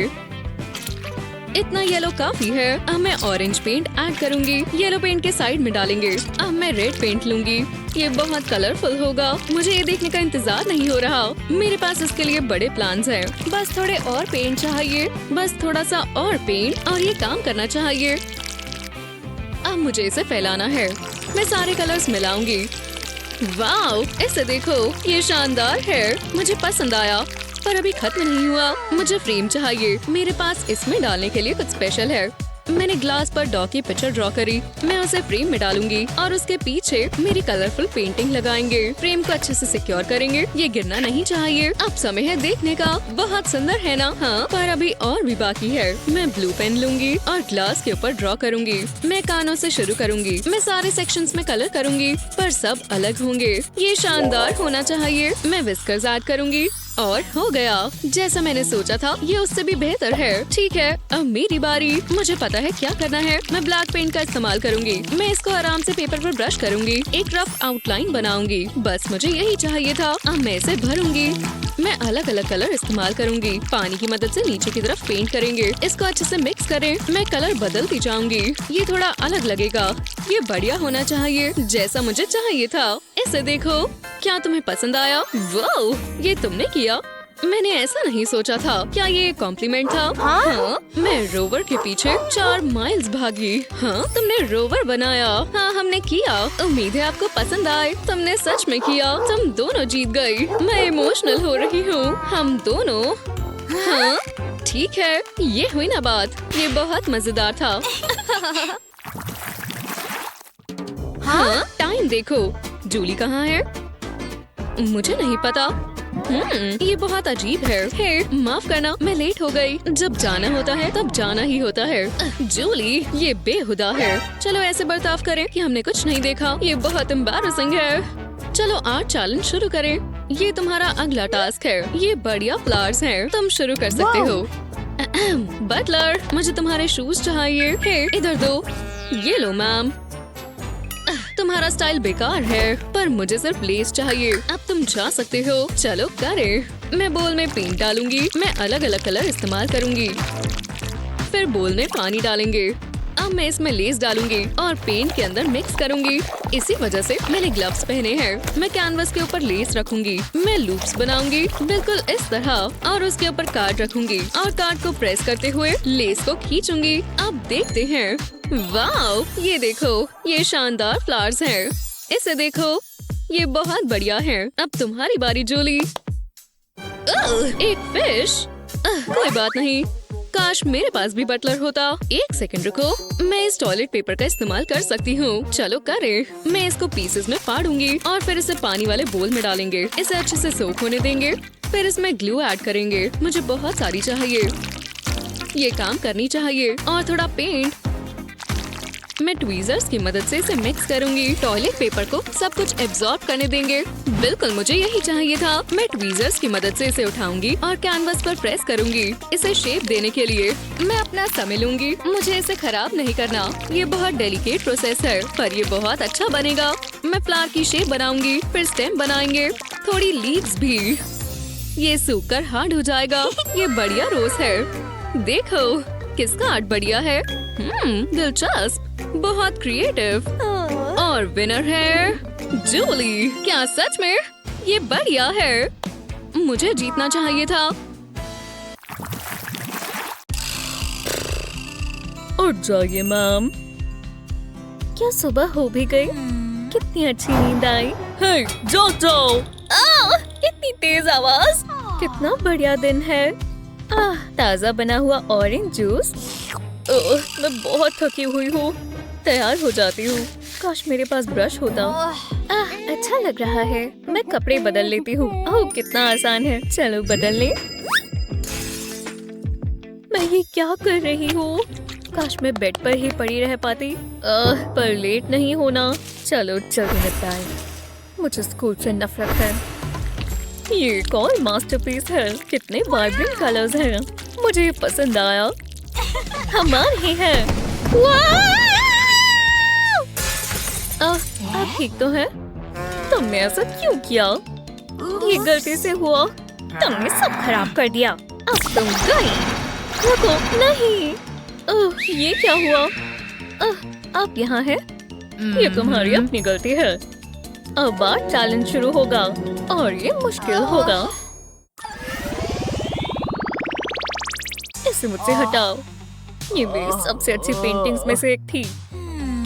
इतना येलो काफी है। अब मैं ऑरेंज पेंट ऐड करूंगी। येलो पेंट के साइड में डालेंगे। अब मैं रेड पेंट लूंगी। ये बहुत कलरफुल होगा। मुझे ये देखने का इंतजार नहीं हो रहा। मेरे पास इसके लिए बड़े प्लान्स हैं। बस थोड़े और पेंट चाहिए। बस थोड़ा सा और पेंट और ये काम करना चाहिए। अब मुझे इसे फैलाना है। मैं सारे कलर्स मिलाऊंगी। वाओ, इसे देखो, ये शानदार है। मुझे पसंद आया, पर अभी खत्म नहीं हुआ। मुझे फ्रेम चाहिए। मेरे पास इसमें डालने के लिए कुछ स्पेशल है। मैंने ग्लास पर डॉग की पिक्चर ड्रॉ करी। मैं उसे फ्रेम में डालूंगी और उसके पीछे मेरी कलरफुल पेंटिंग लगाएंगे। फ्रेम को अच्छे से सिक्योर करेंगे। ये गिरना नहीं चाहिए। अब समय है देखने का। बहुत सुंदर है ना? हाँ, पर अभी और भी बाकी है। मैं ब्लू पेन लूंगी और ग्लास के ऊपर ड्रॉ करूंगी। मैं कानों से शुरू करूंगी। मैं सारे सेक्शंस में कलर करूंगी, पर सब अलग होंगे। ये शानदार होना चाहिए। मैं विस्कर्स ऐड करूंगी और हो गया। जैसा मैंने सोचा था, ये उससे भी बेहतर है। ठीक है, अब मेरी बारी। मुझे पता है क्या करना है। मैं ब्लैक पेंट का इस्तेमाल करूंगी। मैं इसको आराम से पेपर पर ब्रश करूंगी। एक रफ आउटलाइन बनाऊंगी। बस मुझे यही चाहिए था। अब मैं इसे भरूंगी। मैं अलग अलग कलर इस्तेमाल करूंगी। पानी की मदद से नीचे की तरफ पेंट करेंगे। इसको अच्छे से मिक्स करें। मैं कलर बदलती जाऊंगी। ये थोड़ा अलग लगेगा। ये बढ़िया होना चाहिए, जैसा मुझे चाहिए था। इसे देखो, क्या तुम्हें पसंद आया? वाओ, ये तुमने किया। मैंने ऐसा नहीं सोचा था। क्या ये कॉम्प्लीमेंट था? हाँ, मैं रोवर के पीछे 4 माइल्स भागी। हाँ, तुमने रोवर बनाया। हाँ, हमने किया। उम्मीद है आपको पसंद आए। तुमने सच में किया। तुम दोनों जीत गई। मैं इमोशनल हो रही हूँ। हम दोनों। हाँ, ठीक है, ये हुई ना बात। ये बहुत मजेदार था। हाँ, टाइम देखो। जूली कहाँ है? मुझे नहीं पता। ये बहुत अजीब है। हे, माफ करना, मैं लेट हो गई। जब जाना होता है तब जाना ही होता है। जूली, ये बेहुदा है। चलो ऐसे बर्ताव करें कि हमने कुछ नहीं देखा। ये बहुत एम्बैरेसिंग है। चलो आर्ट चैलेंज शुरू करें। ये तुम्हारा अगला टास्क है। ये बढ़िया फ्लावर्स हैं। तुम शुरू कर सकते हो। बटलर, मुझे तुम्हारे शूज चाहिए। हे, इधर दो। ये लो मैम। तुम्हारा स्टाइल बेकार है, पर मुझे सिर्फ लेस चाहिए। अब तुम जा सकते हो। चलो करें। मैं बोल में पेंट डालूंगी। मैं अलग अलग कलर इस्तेमाल करूंगी। फिर बोल में पानी डालेंगे। अब मैं इसमें लेस डालूंगी और पेंट के अंदर मिक्स करूंगी। इसी वजह से मैंने ग्लव्स पहने हैं। मैं कैनवस के ऊपर लेस रखूंगी। मैं लूप्स बनाऊंगी बिल्कुल इस तरह और उसके ऊपर कार्ड रखूंगी और कार्ड को प्रेस करते हुए लेस को खींचूंगी। अब देखते हैं। वाओ, ये देखो, ये शानदार फ्लावर्स हैं। इसे देखो, ये बहुत बढ़िया है। अब तुम्हारी बारी जूली। एक फिश। कोई बात नहीं, काश मेरे पास भी बटलर होता। एक सेकंड रुको, मैं इस टॉयलेट पेपर का इस्तेमाल कर सकती हूँ। चलो करें। मैं इसको पीसेस में फाड़ूंगी और फिर इसे पानी वाले बोल में डालेंगे। इसे अच्छे से सोख होने देंगे। फिर इसमें ग्लू ऐड करेंगे। मुझे बहुत सारी चाहिए। ये काम करनी चाहिए। और थोड़ा पेंट। मैं ट्वीजर्स की मदद से इसे मिक्स करूंगी। टॉयलेट पेपर को सब कुछ एब्जॉर्ब करने देंगे। बिल्कुल मुझे यही चाहिए था। मैं ट्वीजर्स की मदद से इसे उठाऊंगी और कैनवस पर प्रेस करूंगी। इसे शेप देने के लिए मैं अपना समय लूंगी। मुझे इसे खराब नहीं करना। ये बहुत डेलिकेट प्रोसेस है, पर ये बहुत अच्छा बनेगा। मैं फ्लावर की शेप बनाऊंगी। फिर स्टेम बनाएंगे। थोड़ी लीव्स भी। ये सूखकर हार्ड हो जाएगा। ये बढ़िया रोज है। देखो किसका आर्ट बढ़िया है। दिलचस्प, बहुत क्रिएटिव। और विनर है जूली। क्या सच में? ये बढ़िया है। मुझे जीतना चाहिए था। उठ जाइए मैम। क्या सुबह हो भी गई? कितनी अच्छी नींद आई। हे, जाओ। इतनी तेज आवाज। कितना बढ़िया दिन है। ताजा बना हुआ ऑरेंज जूस। मैं बहुत थकी हुई हूँ। तैयार हो जाती हूँ। काश मेरे पास ब्रश होता। अच्छा लग रहा है। मैं कपड़े बदल लेती हूँ। ओह, कितना आसान है। चलो बदल ले। मैं ये क्या कर रही हूँ? काश मैं बेड पर ही पड़ी रह पाती। पर लेट नहीं होना। चलो जल्दी निपटाएं। मुझे स्कूल से नफरत है। ये कौन मास्टरपीस है? कितने वाइब्रेंट कलर्स हैं। मुझे ये पसंद आया। हमारे ही है। आप ठीक तो है? तुमने ऐसा क्यों किया? ये गलती से हुआ। तुमने सब खराब कर दिया। अब तुम गई। रुको, नहीं। ये क्या हुआ? आप यहाँ हैं? ये तुम्हारी अपनी गलती है। अब आर्ट चैलेंज शुरू होगा और ये मुश्किल होगा। इसे मुझसे हटाओ। ये मेरी सबसे अच्छी पेंटिंग्स में से एक थी।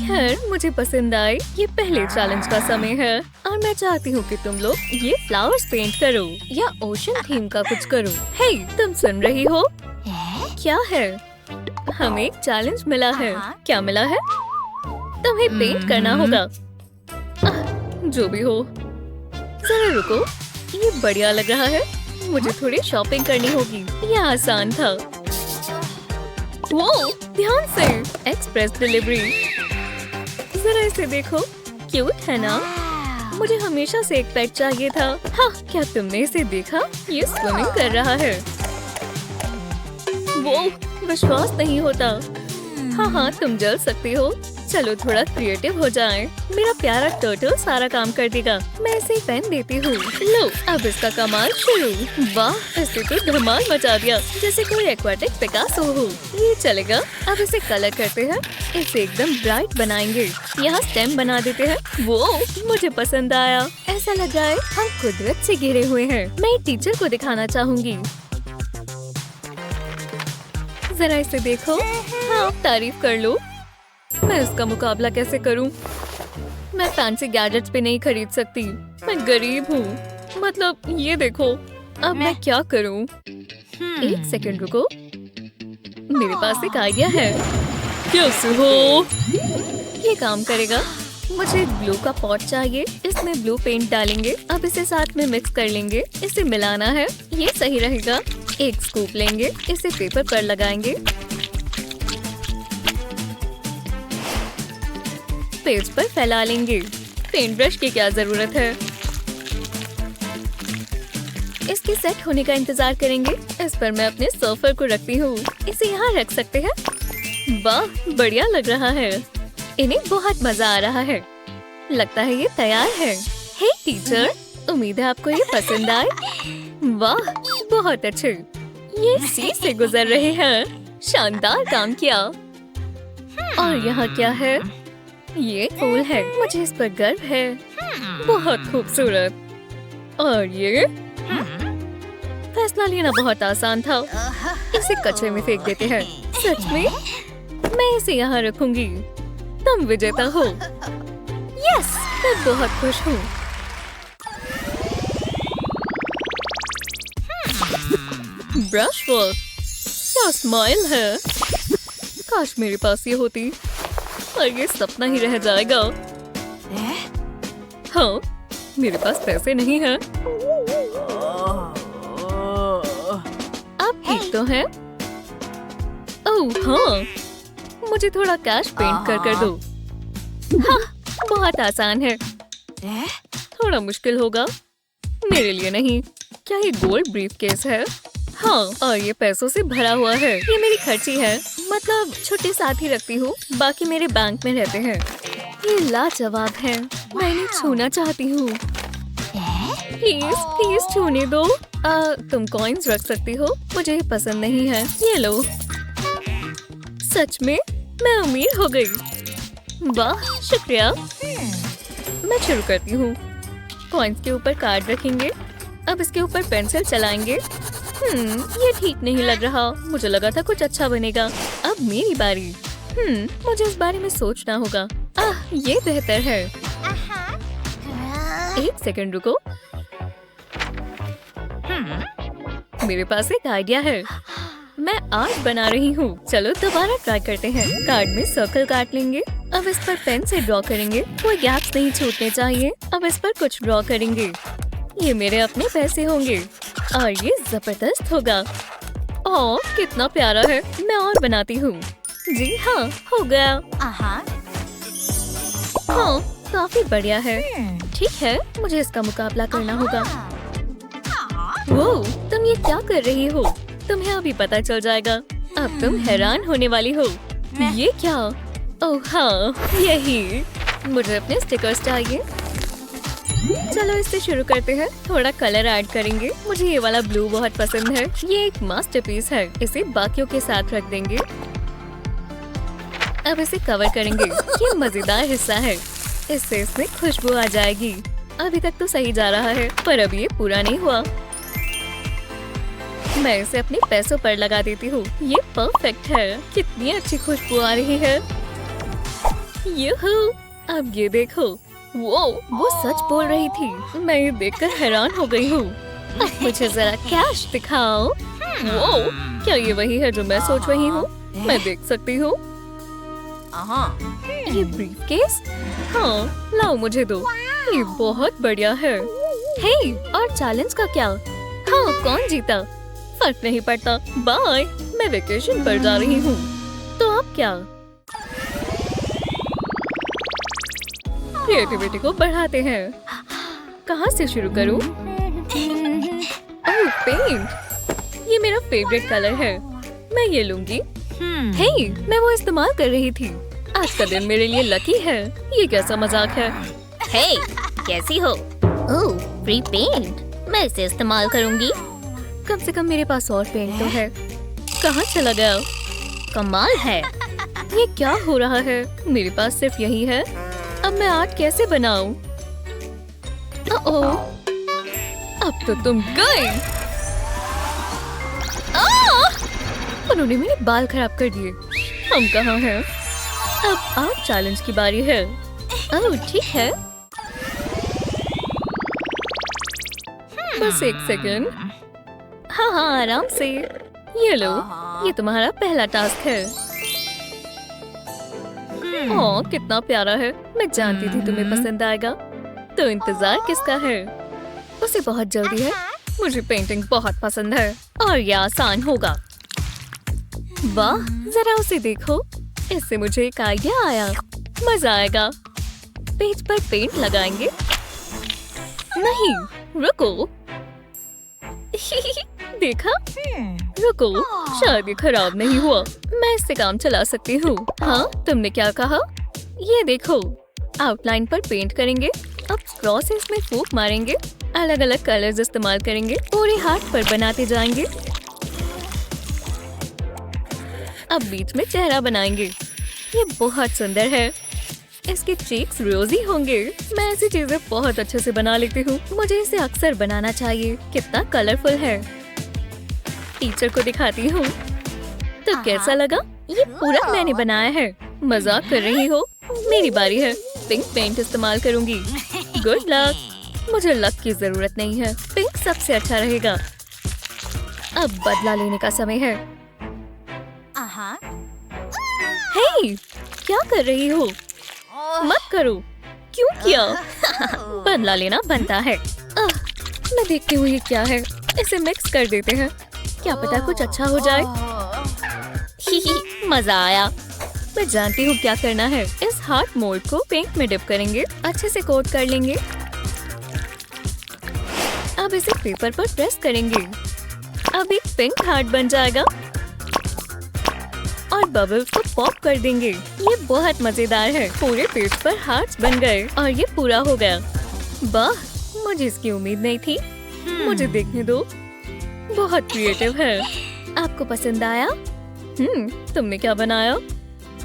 खैर, मुझे पसंद आई। ये पहले चैलेंज का समय है और मैं चाहती हूँ कि तुम लोग ये फ्लावर्स पेंट करो या ओशन थीम का कुछ करो। हे, तुम सुन रही हो? क्या है? हमें एक चैलेंज मिला है। क्या मिला है? तुम्हें पेंट करना होगा। जो भी हो। जरा रुको, ये बढ़िया लग रहा है। मुझे थोड़ी शॉपिंग करनी होगी। ये आसान था। वो ध्यान से। Express delivery. जरा इसे देखो, क्यूट है ना? मुझे हमेशा से एक पेट चाहिए था। हाँ, क्या तुमने इसे देखा? ये स्विमिंग कर रहा है। वो विश्वास नहीं होता। हाँ, तुम जल सकती हो। चलो थोड़ा क्रिएटिव हो जाए। मेरा प्यारा टर्टल सारा काम कर देगा। मैं इसे पेन देती हूँ। लो अब इसका कमाल शुरू। वाह, इसने तो धमाल मचा दिया, जैसे कोई एक्वाटिक पिकासो हो। ये चलेगा। अब इसे कलर करते हैं। इसे एकदम ब्राइट बनाएंगे। यहाँ स्टेम बना देते हैं। वो मुझे पसंद आया। ऐसा लग रहा है हम कुदरत से घिरे हुए हैं। मैं टीचर को दिखाना चाहूंगी। जरा इसे देखो। हाँ, तारीफ कर लो। मैं इसका मुकाबला कैसे करूं? मैं फैंसी गैजेट्स पे नहीं खरीद सकती। मैं गरीब हूँ। मतलब ये देखो। अब मैं क्या करूं? एक सेकंड रुको। मेरे पास एक आइडिया है। कैसे हो? ये काम करेगा। मुझे ग्लू का पॉट चाहिए। इसमें ब्लू पेंट डालेंगे। अब इसे साथ में मिक्स कर लेंगे। इसे मिलाना है। ये सही रहेगा। एक स्कूप लेंगे। इसे पेपर पर लगाएंगे। पेज पर फैला लेंगे। पेंट ब्रश की क्या जरूरत है? इसके सेट होने का इंतजार करेंगे। इस पर मैं अपने सर्फर को रखती हूँ। इसे यहाँ रख सकते हैं। वाह, बढ़िया लग रहा है। इन्हें बहुत मजा आ रहा है। लगता है ये तैयार है। हे टीचर, उम्मीद है आपको ये पसंद आए। वाह, बहुत अच्छे। ये सी से गुजर रहे हैं। शानदार काम किया। और यहाँ क्या है? ये फूल है। मुझे इस पर गर्व है। बहुत खूबसूरत। और ये फैसला लेना बहुत आसान था। इसे कचरे में फेंक देते हैं। सच में? मैं इसे यहाँ रखूंगी। तुम विजेता हो। यस, मैं बहुत खुश हूँ। ब्रश वर्क, क्या स्माइल है। काश मेरे पास ये होती, और ये सपना ही रह जाएगा। हाँ, मेरे पास पैसे नहीं हैं। अब ठीक तो है। ओह हाँ, मुझे थोड़ा कैश पेंट कर दो। हाँ, बहुत आसान है। थोड़ा मुश्किल होगा। मेरे लिए नहीं। क्या ये गोल्ड ब्रीफकेस है? हाँ, और ये पैसों से भरा हुआ है। ये मेरी खर्ची है। मतलब छुट्टी साथ ही रखती हूँ। बाकी मेरे बैंक में रहते हैं। ये लाजवाब है। मैं इन्हें छूना चाहती हूँ। प्लीज प्लीज छूने दो। तुम कॉइन्स रख सकती हो। मुझे ये पसंद नहीं है। ये लो। सच में? मैं अमीर हो गई। वाह, शुक्रिया। मैं शुरू करती हूँ। कॉइन्स के ऊपर कार्ड रखेंगे। अब इसके ऊपर पेंसिल चलाएंगे। ये ठीक नहीं लग रहा। मुझे लगा था कुछ अच्छा बनेगा। अब मेरी बारी। मुझे इस बारे में सोचना होगा। ये बेहतर है। एक सेकंड रुको। मेरे पास एक आइडिया है। मैं आर्ट बना रही हूँ। चलो दोबारा ट्राई करते हैं। कार्ड में सर्कल काट लेंगे। अब इस पर पेन से ड्रॉ करेंगे। कोई गैप्स नहीं छूटने चाहिए। अब इस पर कुछ ड्रॉ करेंगे। ये मेरे अपने पैसे होंगे और ये जबरदस्त होगा। ओह, कितना प्यारा है। मैं और बनाती हूँ। जी हाँ, हो गया। हाँ, काफी बढ़िया है। ठीक है, मुझे इसका मुकाबला करना होगा। वो, तुम ये क्या कर रही हो? तुम्हें अभी पता चल जाएगा। अब तुम हैरान होने वाली हो। ये क्या? ओह हाँ, यही। मुझे अपने स्टिकर्स चाहिए। चलो इससे शुरू करते हैं। थोड़ा कलर ऐड करेंगे। मुझे ये वाला ब्लू बहुत पसंद है। ये एक मास्टरपीस है। इसे बाकियों के साथ रख देंगे। अब इसे कवर करेंगे। ये मजेदार हिस्सा है। इससे इसमें खुशबू आ जाएगी। अभी तक तो सही जा रहा है, पर अब ये पूरा नहीं हुआ। मैं इसे अपने पैसों पर लगा देती हूँ। ये परफेक्ट है। कितनी अच्छी खुशबू आ रही है। यूहू! अब ये देखो। वो सच बोल रही थी। मैं ये देखकर हैरान हो गई हूँ। अब मुझे जरा कैश दिखाओ। वो, क्या ये वही है जो मैं सोच रही हूँ? मैं देख सकती हूँ। ये ब्रीफकेस? हाँ, लाओ मुझे दो। ये बहुत बढ़िया है। हे, और चैलेंज का क्या? हाँ, कौन जीता? फर्क नहीं पड़ता। बाय, मैं वेकेशन पर जा रही हूँ। तो अब क्या? क्रिएटिविटी को बढ़ाते हैं। कहाँ से शुरू करूँ? ओह, पेंट। ये मेरा फेवरेट कलर है। मैं ये लूंगी। हे, मैं वो इस्तेमाल कर रही थी। आज का दिन मेरे लिए लकी है। ये कैसा मजाक है? हे, कैसी हो? ओह, फ्री पेंट। मैं इसे इस्तेमाल करूंगी। कम से कम मेरे पास और पेंट तो है। कहाँ चला गया? कमाल है। ये क्या हो रहा है? मेरे पास सिर्फ यही है। अब मैं आर्ट कैसे बनाऊं? ओह, अब तो तुम गए। उन्होंने मेरे बाल खराब कर दिए। हम कहाँ हैं? अब आर्ट चैलेंज की बारी है। ओह, ठीक है। बस एक सेकंड। हाँ हाँ, आराम से। ये लो, ये तुम्हारा पहला टास्क है। ओह, कितना प्यारा है। मैं जानती थी तुम्हें पसंद आएगा। तो इंतजार किसका है? उसे बहुत जल्दी है। मुझे पेंटिंग बहुत पसंद है और ये आसान होगा। वाह, जरा उसे देखो। इससे मुझे एक आइडिया आया। मजा आएगा। पेज पर पेंट लगाएंगे। नहीं, रुको। देखा? रुको, शायद ये खराब नहीं हुआ। मैं इससे काम चला सकती हूँ। हाँ, तुमने क्या कहा? ये देखो, आउटलाइन पर पेंट करेंगे। अब स्ट्रॉ से इसमें फूंक मारेंगे। अलग अलग कलर्स इस्तेमाल करेंगे। पूरे हाथ पर बनाते जाएंगे। अब बीच में चेहरा बनाएंगे। ये बहुत सुंदर है। इसके चीक्स रोजी होंगे। मैं ऐसी चीजें बहुत अच्छे से बना लेती हूँ। मुझे इसे अक्सर बनाना चाहिए। कितना कलरफुल है। टीचर को दिखाती हूँ। तो कैसा लगा? ये पूरा मैंने बनाया है। मजाक कर रही हो? मेरी बारी है। पिंक पेंट इस्तेमाल करूंगी। Good luck. मुझे लक की जरूरत नहीं है। पिंक सबसे अच्छा रहेगा। अब बदला लेने का समय है। हे, क्या कर रही हो? मत करो। क्यों किया? बदला लेना बनता है। मैं देखती हूँ ये क्या है। इसे मिक्स कर देते हैं। क्या पता कुछ अच्छा हो जाए। मजा आया। मैं जानती हूँ क्या करना है। इस हार्ट मोल्ड को पेंट में डिप करेंगे। अच्छे से कोट कर लेंगे। अब इसे पेपर पर प्रेस करेंगे। अब एक पिंक हार्ट बन जाएगा और बबल्स को पॉप कर देंगे। ये बहुत मजेदार है। पूरे पेज पर हार्ट्स बन गए और ये पूरा हो गया। वाह, मुझे इसकी उम्मीद नहीं थी। मुझे देखने दो। बहुत क्रिएटिव है। आपको पसंद आया? तुमने क्या बनाया?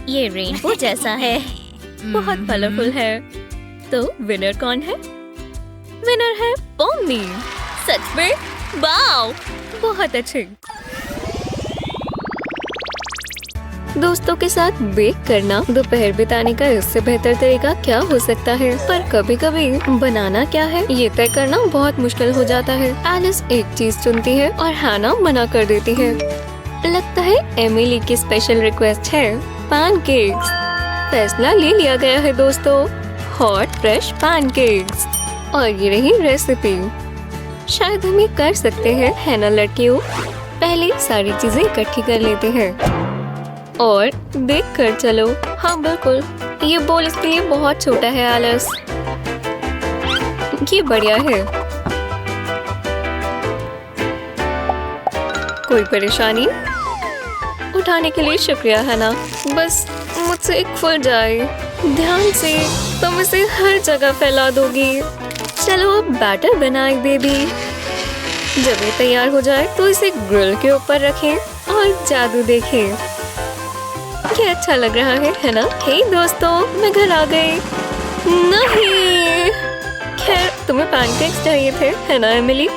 ये रेनबो जैसा है। बहुत कलरफुल है। तो विनर कौन है? विनर है पोम्मी। सच में? वाओ, बहुत अच्छे। दोस्तों के साथ बेक करना दोपहर बिताने का इससे बेहतर तरीका क्या हो सकता है? पर कभी कभी बनाना क्या है ये तय करना बहुत मुश्किल हो जाता है। एलिस एक चीज चुनती है और हैना मना कर देती है। लगता है एमिली की स्पेशल रिक्वेस्ट है पैनकेक्स। फैसला ले लिया गया है दोस्तों। Hot fresh pancakes. और ये रही रेसिपी। शायद हम ये कर सकते हैं, है ना लड़कियों? पहले सारी चीजें इकट्ठी कर लेते हैं और देख कर चलो। हाँ बिल्कुल, ये बोल इसके लिए बहुत छोटा है एलिस। ये बढ़िया है। कोई परेशानी? उठाने के लिए शुक्रिया है ना। बस मुझसे एक फुल जाए। ध्यान से, तुम इसे हर जगह फैला दोगी। चलो अब बैटर बनाए बेबी। जब ये तैयार हो जाए तो इसे ग्रिल के ऊपर रखें और जादू देखें। क्या अच्छा लग रहा है ना? हे दोस्तों, मैं घर आ गई। नहीं, खैर तुम्हें पैनकेक्स चाहिए थे, है ना एमिली?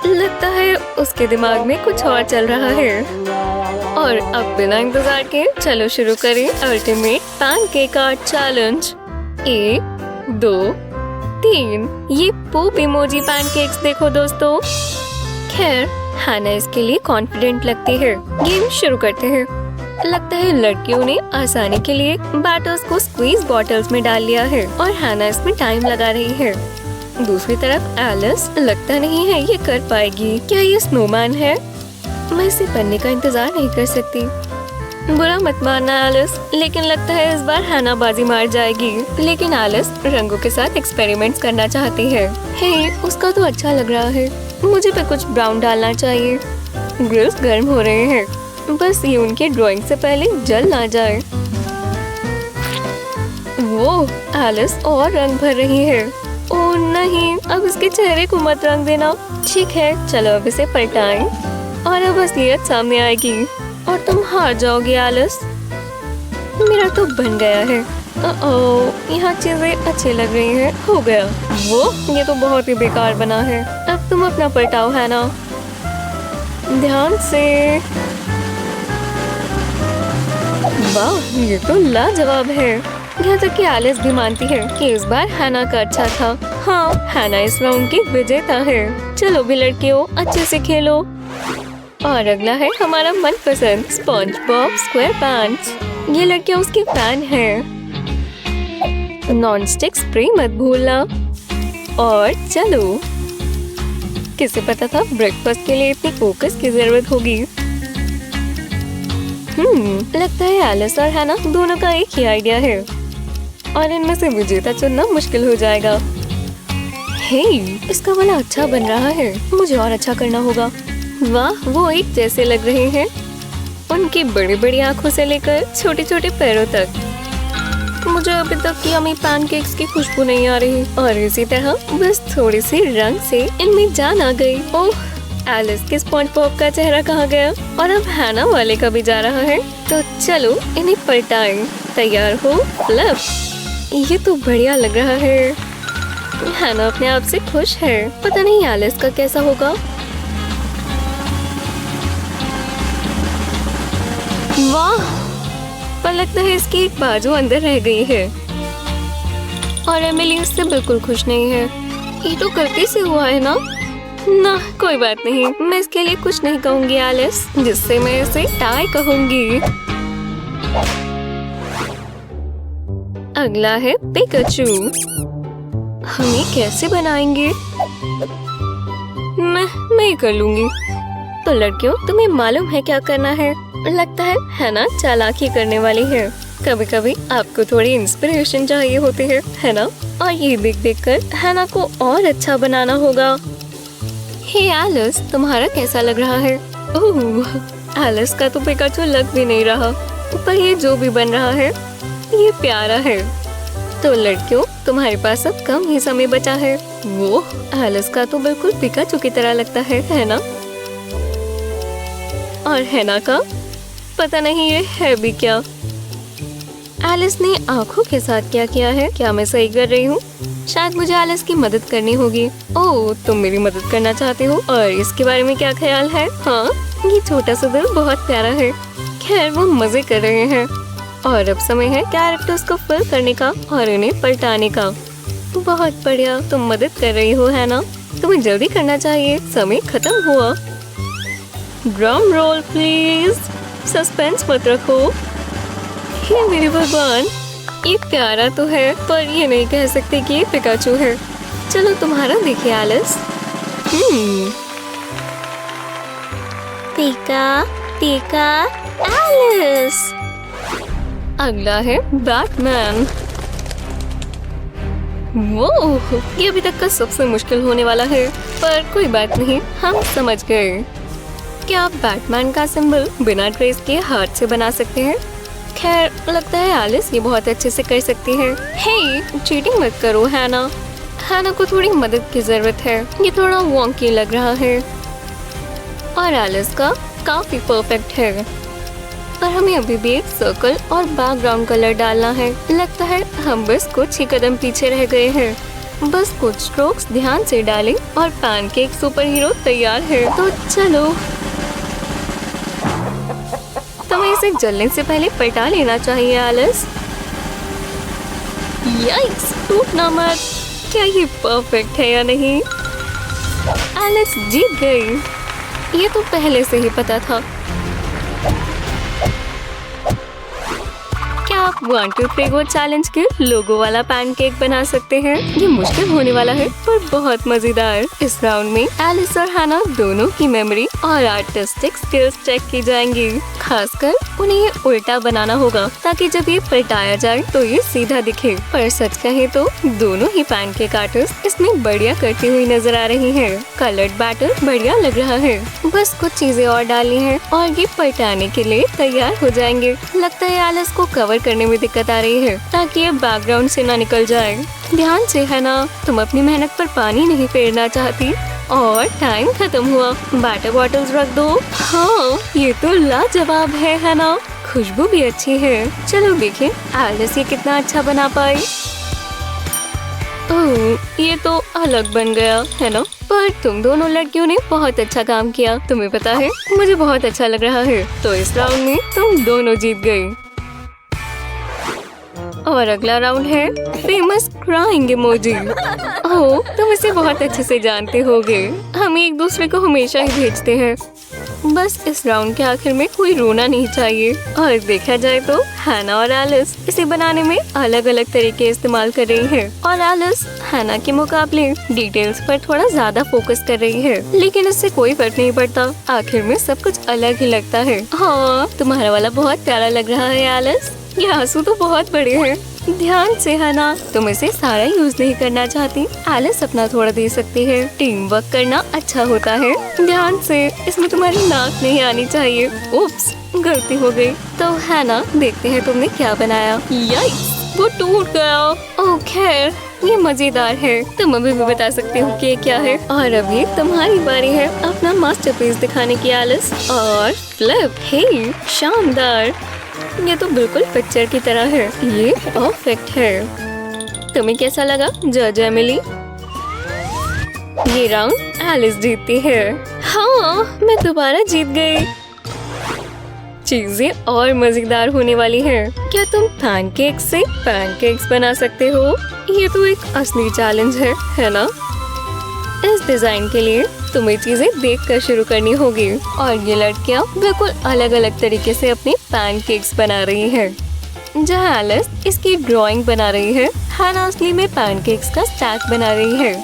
लगता है उसके दिमाग में कुछ और चल रहा है। और अब बिना इंतजार के चलो शुरू करें अल्टीमेट पैनकेक आर्ट चैलेंज। 1, 2, 3। ये पोप इमोजी पैनकेक्स देखो दोस्तों। खैर हैना इसके लिए कॉन्फिडेंट लगती है। गेम शुरू करते हैं। लगता है लड़कियों ने आसानी के लिए बैटर्स को स्क्वीज बॉटल्स में डाल लिया है और हैना इसमें टाइम लगा रही है। दूसरी तरफ एलिस लगता नहीं है ये कर पाएगी। क्या ये स्नोमैन है? मैं इसे बनने का इंतजार नहीं कर सकती। बुरा मत मानना एलिस, लेकिन लगता है इस बार हैना बाजी मार जाएगी। लेकिन एलिस रंगों के साथ एक्सपेरिमेंट्स करना चाहती है। हे, उसका तो अच्छा लग रहा है। मुझे पे कुछ ब्राउन डालना चाहिए। ग्रिल्स गर्म हो रहे हैं। बस ये उनके ड्राइंग से पहले जल ना जाए। वो एलिस और रंग भर रही है। ओह नहीं, अब इसके चेहरे को मत रंग देना। ठीक है, चलो अब इसे पलटाएं और अब असलियत सामने आएगी और तुम हार जाओगी एलिस। मेरा तो बन गया है। ओह, यहाँ चीजें अच्छी लग रही हैं। हो गया। वो ये तो बहुत ही बेकार बना है। अब तुम अपना पलटाओ है ना, ध्यान से। वाह, ये तो लाजवाब है। यहाँ तक कि एलिस भी मानती है कि इस बार हैना का अच्छा था। हाँ, हैना इस राउंड की विजेता है। चलो भी लड़कियों, अच्छे से खेलो। और अगला है हमारा मनपसंद स्पंज बॉब स्क्वायर पैंट्स। ये लड़कियां उसकी फैन है। नॉन स्टिक स्प्रे मत भूलना। और चलो, किसे पता था ब्रेकफास्ट के लिए इतनी फोकस की जरूरत होगी। लगता है एलिस और हैना दोनों का एक ही आइडिया है और इनमें से विजेता चुनना मुश्किल हो जाएगा। हे, इसका वाला अच्छा बन रहा है। मुझे और अच्छा करना होगा। वाह, वो एक जैसे लग रहे हैं, उनकी बड़ी बड़ी आंखों से लेकर छोटे छोटे पैरों तक। मुझे अभी तक यम्मी पैनकेक्स की खुशबू नहीं आ रही और इसी तरह बस थोड़ी सी रंग से इनमें जान आ गई। ओह, एलिस के स्पॉन्ज बॉब का चेहरा कहाँ गया? और अब हैना वाले का भी जा रहा है। तो चलो इन्हें पलटाएं। तैयार हो? फ्लिप। ये तो बढ़िया लग रहा है। हैना अपने आप से खुश है। पता नहीं एलिस का कैसा होगा। वाह, पर लगता है इसकी एक बाजू अंदर रह गई है और एमिली इससे बिल्कुल खुश नहीं है। ये तो गलती से हुआ है ना? कोई बात नहीं, मैं इसके लिए कुछ नहीं कहूंगी एलिस, जिससे मैं इसे टाई कहूंगी। अगला है पिकाचू। हम ये कैसे बनाएंगे? मैं ही कर लूंगी। तो लड़कियों, तुम्हें मालूम है क्या करना है? लगता है ना चालाकी करने वाली है। कभी कभी आपको थोड़ी इंस्पिरेशन चाहिए होती है ना? और ये देख देख कर हैना को और अच्छा बनाना होगा। हे एलिस, तुम्हारा कैसा लग रहा है? ओह, एलिस का तो पिकाचू लग भी नहीं रहा, पर ये जो भी बन रहा है ये प्यारा है। तो लड़कियों, तुम्हारे पास अब कम ही समय बचा है। वो एलिस का तो बिल्कुल पिकाचू की तरह लगता है ना? और हैना का पता नहीं ये है भी क्या। एलिस ने आंखों के साथ क्या किया है? क्या मैं सही कर रही हूँ? शायद मुझे एलिस की मदद करनी होगी। ओह, तुम मेरी मदद करना चाहते हो? और इसके बारे में क्या ख्याल है? हाँ, ये छोटा सा दिल बहुत प्यारा है। खैर, वो मजे कर रहे हैं और अब समय है कैरेक्टर्स को फिल करने का और इन्हें पलटाने का। बहुत बढ़िया, तुम मदद कर रही हो है ना? तुम्हें जल्दी करना चाहिए, समय खत्म हुआ। Drum roll please. सस्पेंस मत रखो। हे मेरे भगवान, ये प्यारा तो है, पर ये नहीं कह सकते कि ये पिकाचू है। चलो तुम्हारा देखिए एलिस। पिका एलिस। अगला है बैटमैन। वो ये अभी तक का सबसे मुश्किल होने वाला है, पर कोई बात नहीं, हम समझ गए। क्या आप बैटमैन का सिंबल बिना ट्रेस के हाथ से बना सकते हैं? खैर, लगता है एलिस ये बहुत अच्छे से कर सकती है। हे, चीटिंग मत करो हैना को थोड़ी मदद की जरूरत है। ये थोड़ा वॉन्की लग रहा है और एलिस का काफी परफेक्ट है, पर हमें अभी भी एक सर्कल और बैकग्राउंड कलर डालना है। लगता है हम बस कुछ ही कदम पीछे रह गए हैं। बस कुछ स्ट्रोक्स ध्यान से डालें और पैनकेक सुपर हीरो तैयार है। तो चलो, तुम्हें इसे जलने से पहले पलटा लेना चाहिए एलिस। याइक्स, टूटना मत। क्या ये परफेक्ट है या नहीं? एलिस जीत गई। ये तो पहले से ही पता था। क्या आप 1 2 3 गो चैलेंज के लोगो वाला पैनकेक बना सकते हैं? ये मुश्किल होने वाला है, पर बहुत मजेदार। इस राउंड में एलिस और हैना दोनों की मेमोरी और आर्टिस्टिक स्किल्स चेक की जाएंगी। खासकर उन्हें ये उल्टा बनाना होगा ताकि जब ये पलटाया जाए तो ये सीधा दिखे। पर सच कहे तो दोनों ही पैनकेक आर्टिस्ट इसमें बढ़िया करती हुई नजर आ रही है। कलर्ड बैटर बढ़िया लग रहा है। बस कुछ चीजें और डालनी है और ये पलटाने के लिए तैयार हो जाएंगे। लगता है एलिस को कवर करने करने में दिक्कत आ रही है ताकि ये बैकग्राउंड से ना निकल जाए। ध्यान से है ना, तुम अपनी मेहनत पर पानी नहीं फेरना चाहती। और टाइम खत्म हुआ, बैटर बॉटल्स रख दो। हाँ, ये तो लाजवाब है ना, खुशबू भी अच्छी है। चलो देखें एलिस ये कितना अच्छा बना पाई। ओह, ये तो अलग बन गया है ना, पर तुम दोनों लड़कियों ने बहुत अच्छा काम किया। तुम्हें पता है मुझे बहुत अच्छा लग रहा है। तो इस राउंड में तुम दोनों जीत गई। और अगला राउंड है फेमस क्राइंग इमोजी। ओह, तुम इसे बहुत अच्छे से जानते होगे। हम एक दूसरे को हमेशा ही भेजते हैं। बस इस राउंड के आखिर में कोई रोना नहीं चाहिए। और देखा जाए तो हैना और एलिस इसे बनाने में अलग अलग तरीके इस्तेमाल कर रही है। और एलिस हैना के मुकाबले डिटेल्स पर थोड़ा ज्यादा फोकस कर रही है, लेकिन इससे कोई फर्क नहीं पड़ता। आखिर में सब कुछ अलग ही लगता है। हाँ, तुम्हारा वाला बहुत प्यारा लग रहा है एलिस। ये आंसू तो बहुत बड़े हैं। ध्यान से है ना, तुम इसे सारा यूज नहीं करना चाहती। एलिस अपना थोड़ा दे सकती है। टीम वर्क करना अच्छा होता है। ध्यान से, इसमें तुम्हारी नाक नहीं आनी चाहिए। उप्स, गलती हो गई। तो है ना, देखते हैं तुमने क्या बनाया। याइस, वो टूट गया। ओके, ये मजेदार है। तुम अभी भी बता सकते हो कि ये क्या है। और अभी तुम्हारी बारी है अपना मास्टरपीस दिखाने की एलिस। और फ्लिप, हे शानदार, ये तो बिल्कुल पिक्चर की तरह है। ये परफेक्ट है। तुम्हें कैसा लगा जज एमिली? ये राउंड एलिस जीतती है। हाँ, मैं दोबारा जीत गई। चीजें और मजेदार होने वाली हैं। क्या तुम पैनकेक्स से पैनकेक्स बना सकते हो? ये तो एक असली चैलेंज है ना? इस डिजाइन के लिए तुम्हें चीजें देखकर शुरू करनी होगी। और ये लड़कियां बिल्कुल अलग अलग तरीके से अपने पैनकेक्स बना रही हैं। जहाँ एलिस इसकी ड्राइंग बना रही है, हैना असली में पैनकेक्स का स्टैक बना रही है।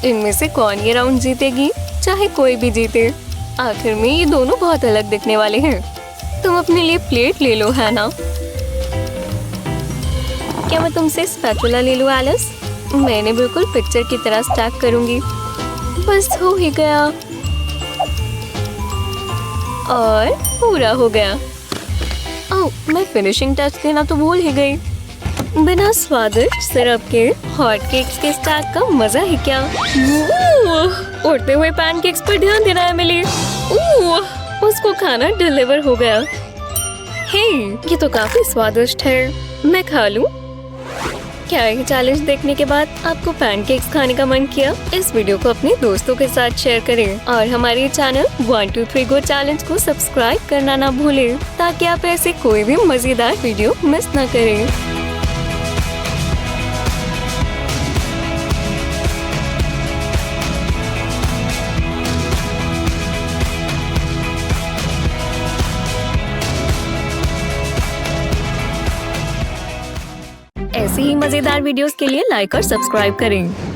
इनमें से कौन ये राउंड जीतेगी? चाहे कोई भी जीते, आखिर में ये दोनों बहुत अलग दिखने वाले हैं। तुम अपने लिए प्लेट ले लो हैना। क्या मैं तुमसे स्पैचुला ले लूं एलिस? मैंने बिल्कुल पिक्चर की तरह स्टैक करूंगी। बस हो ही गया। और पूरा हो गया। ओह, मैं फिनिशिंग टच देना तो भूल ही गई। बिना स्वादिष्ट सिरप के हॉट केक्स के स्टैक का मजा ही क्या। उड़ते हुए पैनकेक्स पर ध्यान देना है मिली। उसको खाना डिलीवर हो गया। हे, ये तो काफी स्वादिष्ट है। मैं खा लूं? क्या ये चैलेंज देखने के बाद आपको पैनकेक्स खाने का मन किया? इस वीडियो को अपने दोस्तों के साथ शेयर करें और हमारे चैनल 1 2 3 गो चैलेंज को सब्सक्राइब करना ना भूलें, ताकि आप ऐसे कोई भी मजेदार वीडियो मिस ना करें। ऐसे ही मजेदार वीडियोस के लिए लाइक और सब्सक्राइब करें।